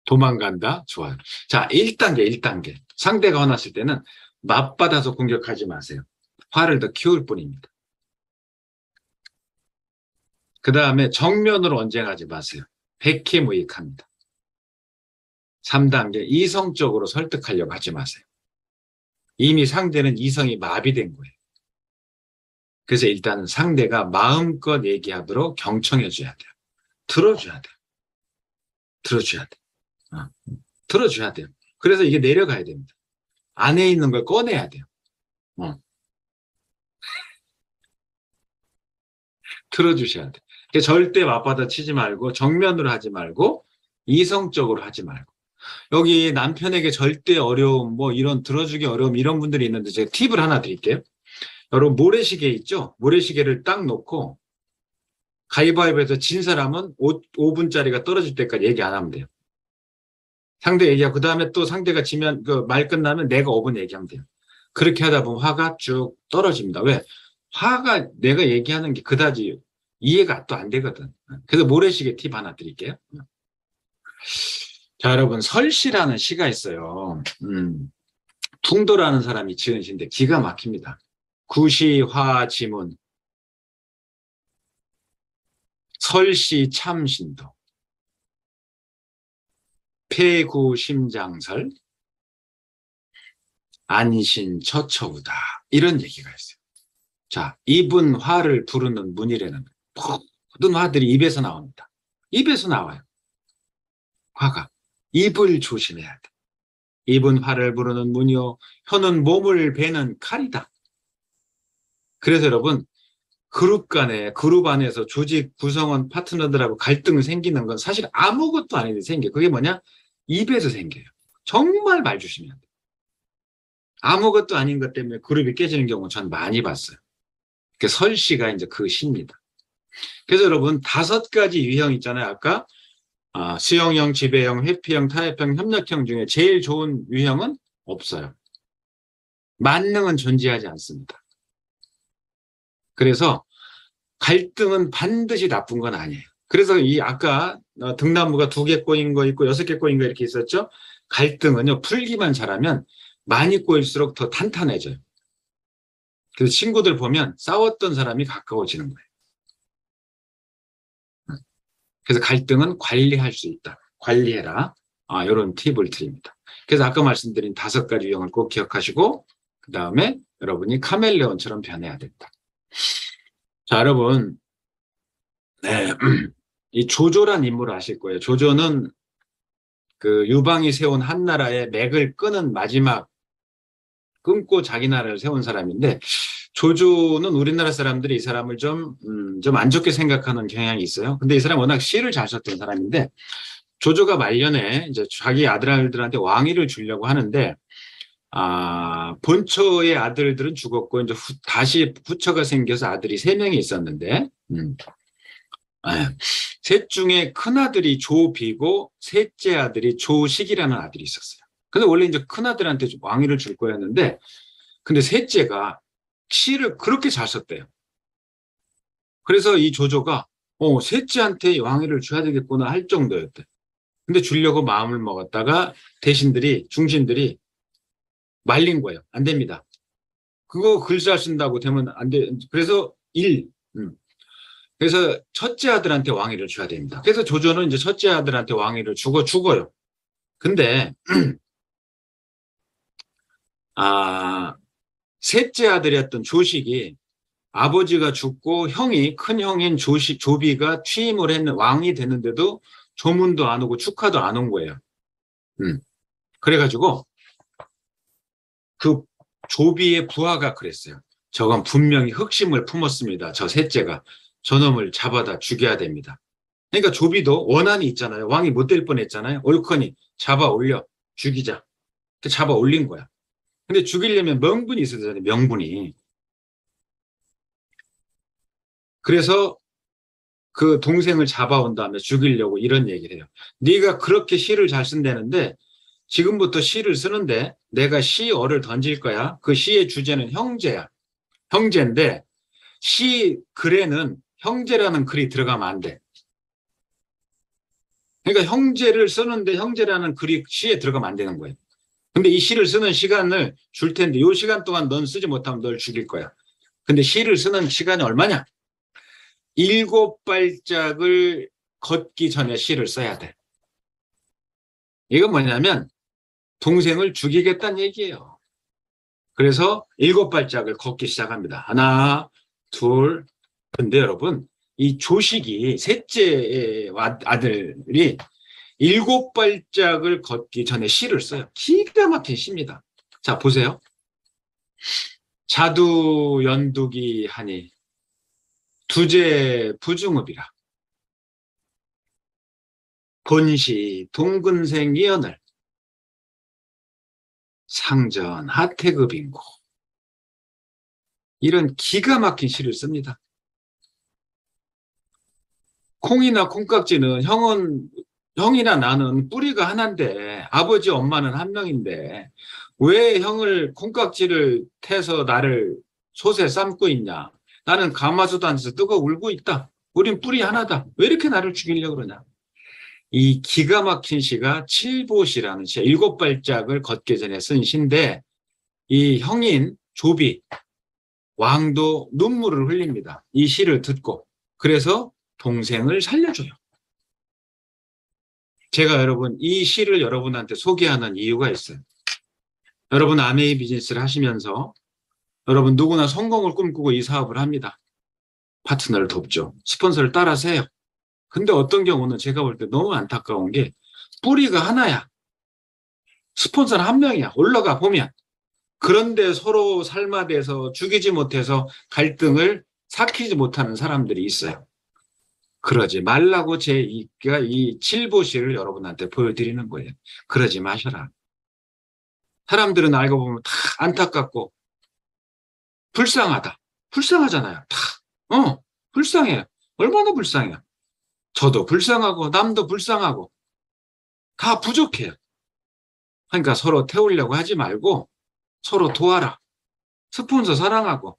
S1: 도망간다? 좋아요. 자, 1단계. 상대가 화났을 때는 맞받아서 공격하지 마세요. 화를 더 키울 뿐입니다. 그 다음에 정면으로 언쟁하지 마세요. 백해무익합니다. 3단계, 이성적으로 설득하려고 하지 마세요. 이미 상대는 이성이 마비된 거예요. 그래서 일단은 상대가 마음껏 얘기하도록 경청해줘야 돼요. 들어줘야 돼요. 들어줘야 돼요. 그래서 이게 내려가야 됩니다. 안에 있는 걸 꺼내야 돼요. 들어주셔야 돼요. 절대 맞받아 치지 말고 정면으로 하지 말고 이성적으로 하지 말고. 여기 남편에게 절대 어려움, 이런 들어주기 어려움 이런 분들이 있는데 제가 팁을 하나 드릴게요. 여러분 모래시계 있죠? 모래시계를 딱 놓고 가위바위보에서 진 사람은 5분짜리가 떨어질 때까지 얘기 안 하면 돼요. 상대 얘기하고 그 다음에 또 상대가 지면 그 말 끝나면 내가 5분 얘기하면 돼요. 그렇게 하다 보면 화가 쭉 떨어집니다. 왜? 화가 내가 얘기하는 게 그다지 이해가 또 안 되거든. 그래서 모래시계 팁 하나 드릴게요. 자, 여러분 설시라는 시가 있어요. 퉁도라는 사람이 지은 시인데 기가 막힙니다. 구시화지문 설시 참신도 폐구심장설 안신처처우다 이런 얘기가 있어요. 자, 입은 화를 부르는 문이라는 모든 화들이 입에서 나옵니다. 입에서 나와요. 화가. 입을 조심해야 돼. 입은 화를 부르는 문이요. 혀는 몸을 베는 칼이다. 그래서 여러분 그룹 안에서 조직 구성원 파트너들하고 갈등이 생기는 건 사실 아무것도 아닌데 생겨요. 그게 뭐냐? 입에서 생겨요. 정말 말 조심해야 돼. 아무것도 아닌 것 때문에 그룹이 깨지는 경우 전 많이 봤어요. 설시가 이제 그 시입니다. 그래서 여러분 5가지 유형 있잖아요. 아까 수용형, 지배형, 회피형, 타협형, 협력형 중에 제일 좋은 유형은 없어요. 만능은 존재하지 않습니다. 그래서 갈등은 반드시 나쁜 건 아니에요. 그래서 이 아까 등나무가 2개 꼬인 거 있고 6개 꼬인 거 이렇게 있었죠. 갈등은요 풀기만 잘하면 많이 꼬일수록 더 탄탄해져요. 그래서 친구들 보면 싸웠던 사람이 가까워지는 거예요. 그래서 갈등은 관리할 수 있다. 관리해라. 이런 팁을 드립니다. 그래서 아까 말씀드린 5가지 유형을 꼭 기억하시고 그 다음에 여러분이 카멜레온처럼 변해야 된다. 자, 여러분, 네, 이 조조란 인물을 아실 거예요. 조조는 그 유방이 세운 한 나라의 맥을 끄는 마지막 끊고 자기 나라를 세운 사람인데 조조는 우리나라 사람들이 이 사람을 좀 안 좋게 생각하는 경향이 있어요. 근데 이 사람 워낙 시를 잘 썼던 사람인데, 조조가 말년에 이제 자기 아들들한테 왕위를 주려고 하는데, 본처의 아들들은 죽었고, 이제 다시 후처가 생겨서 아들이 3명이 있었는데, 셋 중에 큰 아들이 조비고, 셋째 아들이 조식이라는 아들이 있었어요. 근데 원래 이제 큰 아들한테 왕위를 줄 거였는데, 근데 셋째가 시를 그렇게 잘 썼대요. 그래서 이 조조가, 셋째한테 왕위를 줘야 되겠구나 할 정도였대. 근데 주려고 마음을 먹었다가 중신들이 말린 거예요. 안 됩니다. 그거 글자 쓴다고 되면 안 돼. 그래서 그래서 첫째 아들한테 왕위를 줘야 됩니다. 그래서 조조는 이제 첫째 아들한테 왕위를 주고 죽어요. 근데, 셋째 아들이었던 조식이 아버지가 죽고 큰 형인 조비가 취임을 했는 왕이 됐는데도 조문도 안 오고 축하도 안 온 거예요. 그래가지고 그 조비의 부하가 그랬어요. 저건 분명히 흑심을 품었습니다. 저 셋째가 저놈을 잡아다 죽여야 됩니다. 그러니까 조비도 원한이 있잖아요. 왕이 못 될 뻔했잖아요. 옳거니 잡아 올려 죽이자. 잡아 올린 거야. 근데 죽이려면 명분이 있어야 되잖아요. 명분이. 그래서 그 동생을 잡아온 다음에 죽이려고 이런 얘기를 해요. 네가 그렇게 시를 잘 쓴다는데 지금부터 시를 쓰는데 내가 시어를 던질 거야. 그 시의 주제는 형제야. 형제인데 시 글에는 형제라는 글이 들어가면 안 돼. 그러니까 형제를 쓰는데 형제라는 글이 시에 들어가면 안 되는 거예요. 근데 이 시를 쓰는 시간을 줄 텐데 이 시간 동안 넌 쓰지 못하면 널 죽일 거야. 근데 시를 쓰는 시간이 얼마냐? 7발짝을 걷기 전에 시를 써야 돼. 이건 뭐냐면 동생을 죽이겠다는 얘기예요. 그래서 7발짝을 걷기 시작합니다. 하나, 둘. 근데 여러분, 이 조식이 셋째 아들이 7발짝을 걷기 전에 시를 써요. 기가 막힌 시입니다. 자, 보세요. 자두 연두기 하니 두제 부중읍이라. 본시 동근생 이연을 상전 하태급인고. 이런 기가 막힌 시를 씁니다. 콩이나 콩깍지는 형이나 나는 뿌리가 하나인데 아버지 엄마는 한 명인데 왜 형을 콩깍지를 태서 나를 솥에 삶고 있냐. 나는 가마솥 안에서 뜨거 울고 있다. 우린 뿌리 하나다. 왜 이렇게 나를 죽이려고 그러냐. 이 기가 막힌 시가 칠보시라는 시, 7발짝을 걷기 전에 쓴 시인데 이 형인 조비, 왕도 눈물을 흘립니다. 이 시를 듣고. 그래서 동생을 살려줘요. 제가 여러분 이 시를 여러분한테 소개하는 이유가 있어요. 여러분 아메이 비즈니스를 하시면서 여러분 누구나 성공을 꿈꾸고 이 사업을 합니다. 파트너를 돕죠. 스폰서를 따라서 해요. 근데 어떤 경우는 제가 볼 때 너무 안타까운 게 뿌리가 하나야. 스폰서는 한 명이야. 올라가 보면. 그런데 서로 삶아대서 죽이지 못해서 갈등을 삭히지 못하는 사람들이 있어요. 그러지 말라고 이 7보시를 여러분한테 보여드리는 거예요. 그러지 마셔라. 사람들은 알고 보면 다 안타깝고 불쌍하다. 불쌍하잖아요. 다. 불쌍해요. 얼마나 불쌍해요. 저도 불쌍하고 남도 불쌍하고 다 부족해요. 그러니까 서로 태우려고 하지 말고 서로 도와라. 스폰서 사랑하고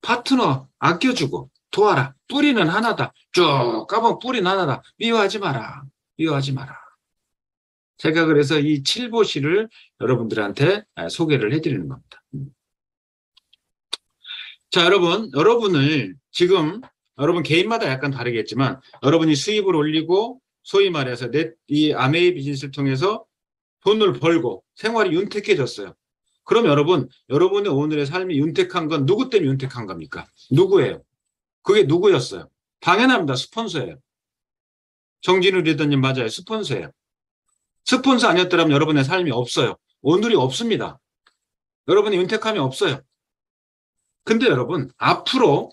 S1: 파트너 아껴주고 도와라. 뿌리는 하나다. 쭉 까보면 뿌리는 하나다. 미워하지 마라. 미워하지 마라. 제가 그래서 이 7보시를 여러분들한테 소개를 해드리는 겁니다. 자, 여러분을 지금 여러분 개인마다 약간 다르겠지만 여러분이 수입을 올리고 소위 말해서 이 아메이 비즈니스를 통해서 돈을 벌고 생활이 윤택해졌어요. 그럼 여러분의 오늘의 삶이 윤택한 건 누구 때문에 윤택한 겁니까? 누구예요? 그게 누구였어요? 당연합니다. 스폰서예요. 정진우 리더님 맞아요. 스폰서예요. 스폰서 아니었더라면 여러분의 삶이 없어요. 오늘이 없습니다. 여러분의 윤택함이 없어요. 근데 여러분, 앞으로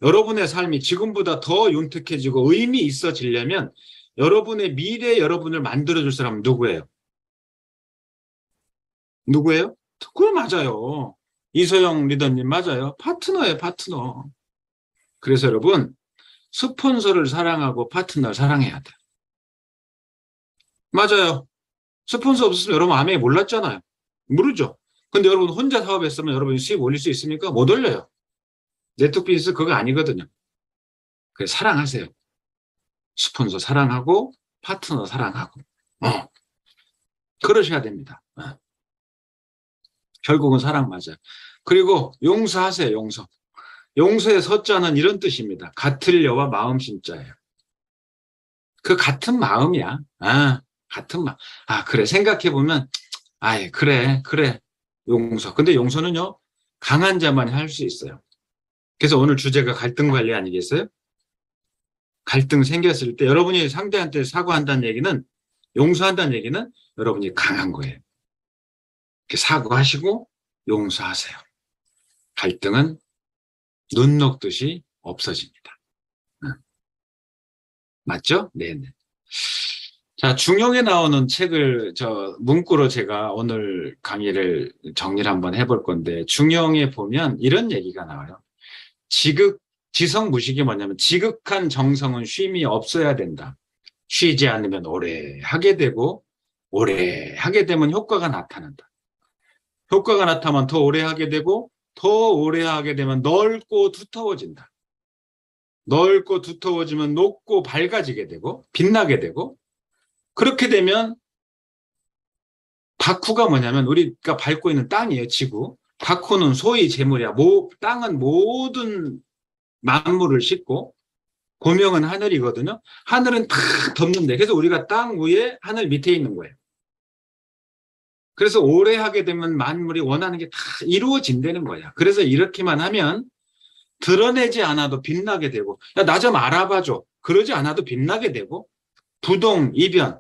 S1: 여러분의 삶이 지금보다 더 윤택해지고 의미 있어지려면 여러분의 미래 여러분을 만들어줄 사람은 누구예요? 누구예요? 그거 맞아요. 이소영 리더님 맞아요. 파트너예요, 파트너. 그래서 여러분, 스폰서를 사랑하고 파트너를 사랑해야 돼요. 맞아요. 스폰서 없었으면 여러분 아메 몰랐잖아요. 모르죠. 근데 여러분 혼자 사업했으면 여러분이 수입 올릴 수 있습니까? 못 올려요. 네트워크 비즈니스 그거 아니거든요. 그래서 사랑하세요. 스폰서 사랑하고 파트너 사랑하고. 그러셔야 됩니다. 결국은 사랑 맞아요. 그리고 용서하세요. 용서. 용서의 서자는 이런 뜻입니다. 같으려와 마음 심자예요. 그 같은 마음이야. 같은 마음. 그래. 생각해보면, 그래. 용서. 근데 용서는요, 강한 자만이 할 수 있어요. 그래서 오늘 주제가 갈등 관리 아니겠어요? 갈등 생겼을 때 여러분이 상대한테 사과한다는 얘기는, 용서한다는 얘기는 여러분이 강한 거예요. 사과하시고 용서하세요. 갈등은 눈 녹듯이 없어집니다. 맞죠? 네네. 자, 중용에 나오는 책을 문구로 제가 오늘 강의를 정리를 한번 해볼 건데, 중용에 보면 이런 얘기가 나와요. 지성무식이 뭐냐면 지극한 정성은 쉼이 없어야 된다. 쉬지 않으면 오래 하게 되고, 오래 하게 되면 효과가 나타난다. 효과가 나타나면 더 오래 하게 되고, 더 오래 하게 되면 넓고 두터워진다. 넓고 두터워지면 높고 밝아지게 되고, 빛나게 되고, 그렇게 되면 바쿠가 뭐냐면 우리가 밟고 있는 땅이에요, 지구. 바쿠는 소위 재물이야. 땅은 모든 만물을 싣고, 고명은 하늘이거든요. 하늘은 다 덮는데, 그래서 우리가 땅 위에 하늘 밑에 있는 거예요. 그래서 오래 하게 되면 만물이 원하는 게 다 이루어진다는 거야. 그래서 이렇게만 하면 드러내지 않아도 빛나게 되고, 야, 나 좀 알아봐줘. 그러지 않아도 빛나게 되고, 부동, 이변,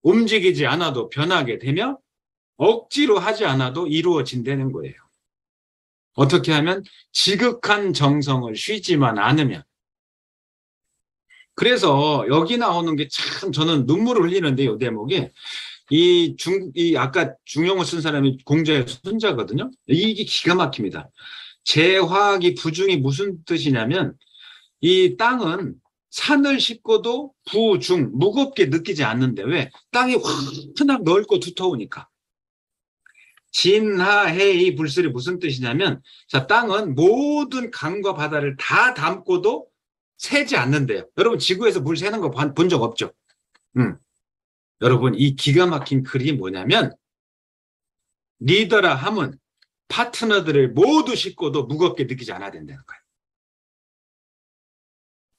S1: 움직이지 않아도 변하게 되며, 억지로 하지 않아도 이루어진다는 거예요. 어떻게 하면? 지극한 정성을 쉬지만 않으면. 그래서 여기 나오는 게 참 저는 눈물을 흘리는데, 이 대목에. 아까 중용을 쓴 사람이 공자의 손자거든요. 이게 기가 막힙니다. 재화학이 부중이 무슨 뜻이냐면, 이 땅은 산을 싣고도 부중, 무겁게 느끼지 않는데, 왜? 땅이 워낙 넓고 두터우니까. 진하해이 불술이 무슨 뜻이냐면, 자, 땅은 모든 강과 바다를 다 담고도 새지 않는데요. 여러분, 지구에서 물 새는 거 본 적 없죠? 여러분, 이 기가 막힌 글이 뭐냐면, 리더라 함은 파트너들을 모두 싣고도 무겁게 느끼지 않아야 된다는 거예요.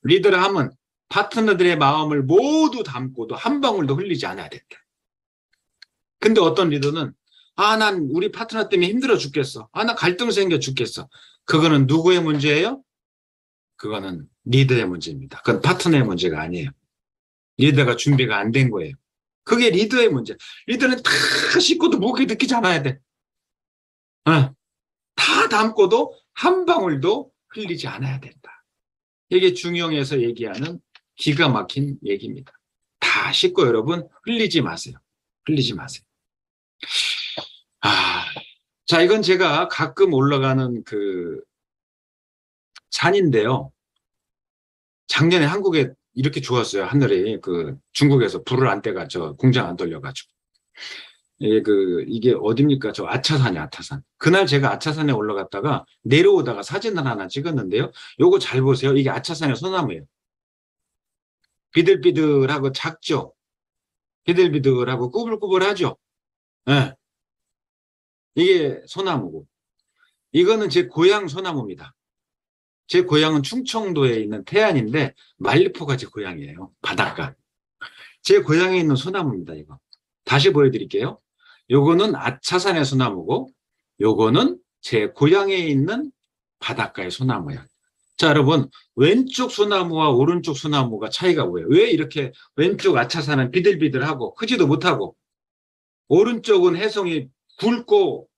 S1: 리더라 함은 파트너들의 마음을 모두 담고도 한 방울도 흘리지 않아야 된다. 근데 어떤 리더는, 난 우리 파트너 때문에 힘들어 죽겠어. 나 갈등 생겨 죽겠어. 그거는 누구의 문제예요? 그거는 리더의 문제입니다. 그건 파트너의 문제가 아니에요. 리더가 준비가 안 된 거예요. 그게 리더의 문제. 리더는 다 싣고도 무겁게 느끼지 않아야 돼. 다 담고도 한 방울도 흘리지 않아야 된다. 이게 중용에서 얘기하는 기가 막힌 얘기입니다. 다 싣고 여러분 흘리지 마세요. 흘리지 마세요. 자, 이건 제가 가끔 올라가는 그 산인데요. 작년에 한국에 이렇게 좋았어요. 하늘이 중국에서 불을 안 떼가 공장 안 돌려가지고. 이게 어딥니까? 아차산이 아차산. 그날 제가 아차산에 올라갔다가 내려오다가 사진을 하나 찍었는데요. 요거 잘 보세요. 이게 아차산의 소나무예요. 비들비들하고 작죠? 비들비들하고 꾸불꾸불하죠? 네. 이게 소나무고. 이거는 제 고향 소나무입니다. 제 고향은 충청도에 있는 태안인데 말리포가 제 고향이에요. 바닷가. 제 고향에 있는 소나무입니다. 이거. 다시 보여드릴게요. 요거는 아차산의 소나무고 요거는 제 고향에 있는 바닷가의 소나무예요. 자, 여러분, 왼쪽 소나무와 오른쪽 소나무가 차이가 뭐예요? 왜 이렇게 왼쪽 아차산은 비들비들하고 크지도 못하고 오른쪽은 해성이 굵고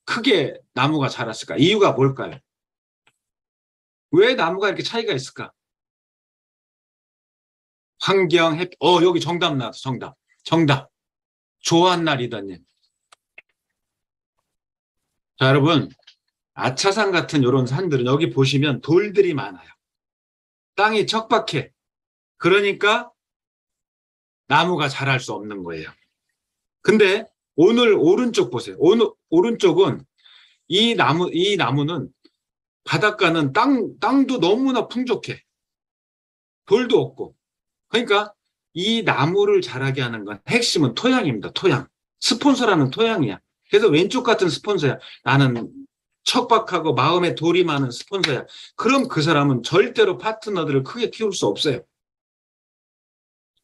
S1: 크게 나무가 자랐을까? 이유가 뭘까요? 왜 나무가 이렇게 차이가 있을까? 환경, 여기 정답 나왔어, 정답. 정답. 조한나 리더님. 자, 여러분, 아차산 같은 이런 산들은 여기 보시면 돌들이 많아요. 땅이 척박해. 그러니까 나무가 자랄 수 없는 거예요. 근데 오늘 오른쪽 보세요. 오른쪽은 이 나무는 바닷가는 땅도 너무나 풍족해. 돌도 없고. 그러니까 이 나무를 자라게 하는 건 핵심은 토양입니다. 토양. 스폰서라는 토양이야. 그래서 왼쪽 같은 스폰서야. 나는 척박하고 마음에 돌이 많은 스폰서야. 그럼 그 사람은 절대로 파트너들을 크게 키울 수 없어요.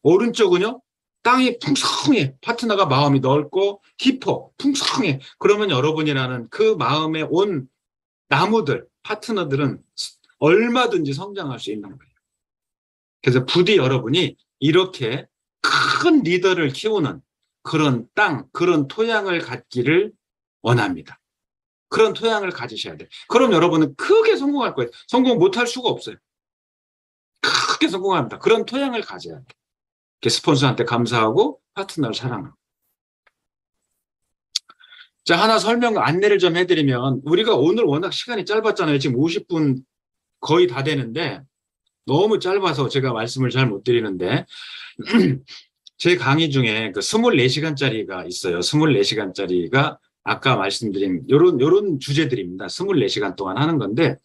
S1: 오른쪽은요, 땅이 풍성해. 파트너가 마음이 넓고 깊어. 풍성해. 그러면 여러분이라는 그 마음에 온 나무들, 파트너들은 얼마든지 성장할 수 있는 거예요. 그래서 부디 여러분이 이렇게 큰 리더를 키우는 그런 땅, 그런 토양을 갖기를 원합니다. 그런 토양을 가지셔야 돼요. 그럼 여러분은 크게 성공할 거예요. 성공 못할 수가 없어요. 크게 성공합니다. 그런 토양을 가져야 돼요. 스폰서한테 감사하고 파트너를 사랑하고. 자, 하나 안내를 좀 해드리면, 우리가 오늘 워낙 시간이 짧았잖아요. 지금 50분 거의 다 되는데 너무 짧아서 제가 말씀을 잘 못 드리는데 제 강의 중에 그 24시간짜리가 있어요. 24시간짜리가 아까 말씀드린 요런 주제들입니다. 24시간 동안 하는 건데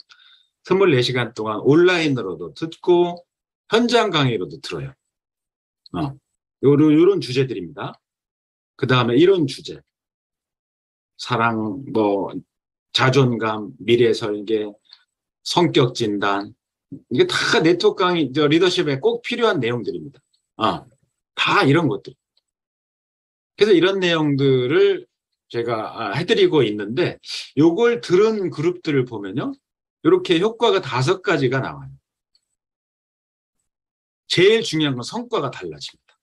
S1: 24시간 동안 온라인으로도 듣고 현장 강의로도 들어요. 요런 주제들입니다. 그 다음에 이런 주제. 사랑, 자존감, 미래 설계, 성격 진단. 이게 다 네트워크 강의, 리더십에 꼭 필요한 내용들입니다. 다 이런 것들. 그래서 이런 내용들을 제가 해드리고 있는데, 요걸 들은 그룹들을 보면요. 이렇게 효과가 5가지가 나와요. 제일 중요한 건 성과가 달라집니다.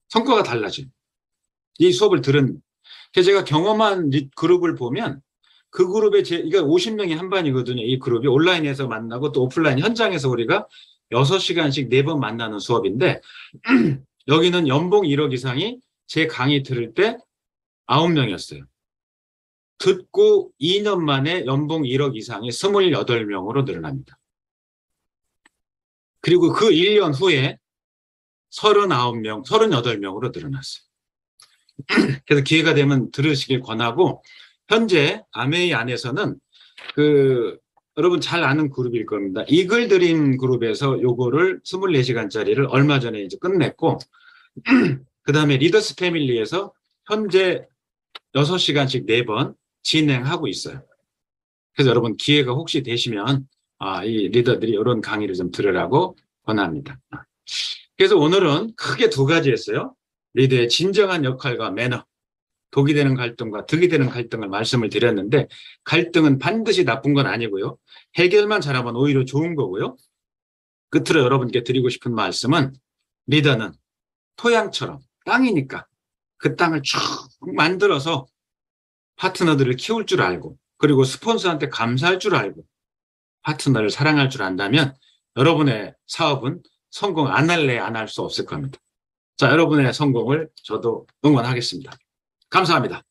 S1: 성과가 달라져요. 이 수업을 들은, 제가 경험한 그룹을 보면 그 그룹에 이거 50명이 한 반이거든요. 이 그룹이 온라인에서 만나고 또 오프라인 현장에서 우리가 6시간씩 4번 만나는 수업인데 여기는 연봉 1억 이상이 제 강의 들을 때 9명이었어요. 듣고 2년 만에 연봉 1억 이상이 28명으로 늘어납니다. 그리고 그 1년 후에 39명, 38명으로 늘어났어요. 그래서 기회가 되면 들으시길 권하고, 현재 아메이 안에서는 여러분 잘 아는 그룹일 겁니다. 이글드림 그룹에서 요거를 24시간짜리를 얼마 전에 이제 끝냈고, 그 다음에 리더스 패밀리에서 현재 6시간씩 4번 진행하고 있어요. 그래서 여러분 기회가 혹시 되시면 이 리더들이 이런 강의를 좀 들으라고 권합니다. 그래서 오늘은 크게 2가지 했어요. 리더의 진정한 역할과 매너, 독이 되는 갈등과 득이 되는 갈등을 말씀을 드렸는데, 갈등은 반드시 나쁜 건 아니고요. 해결만 잘하면 오히려 좋은 거고요. 끝으로 여러분께 드리고 싶은 말씀은, 리더는 토양처럼 땅이니까 그 땅을 쭉 만들어서 파트너들을 키울 줄 알고, 그리고 스폰서한테 감사할 줄 알고, 파트너를 사랑할 줄 안다면 여러분의 사업은 성공 안 할래 안 할 수 없을 겁니다. 자, 여러분의 성공을 저도 응원하겠습니다. 감사합니다.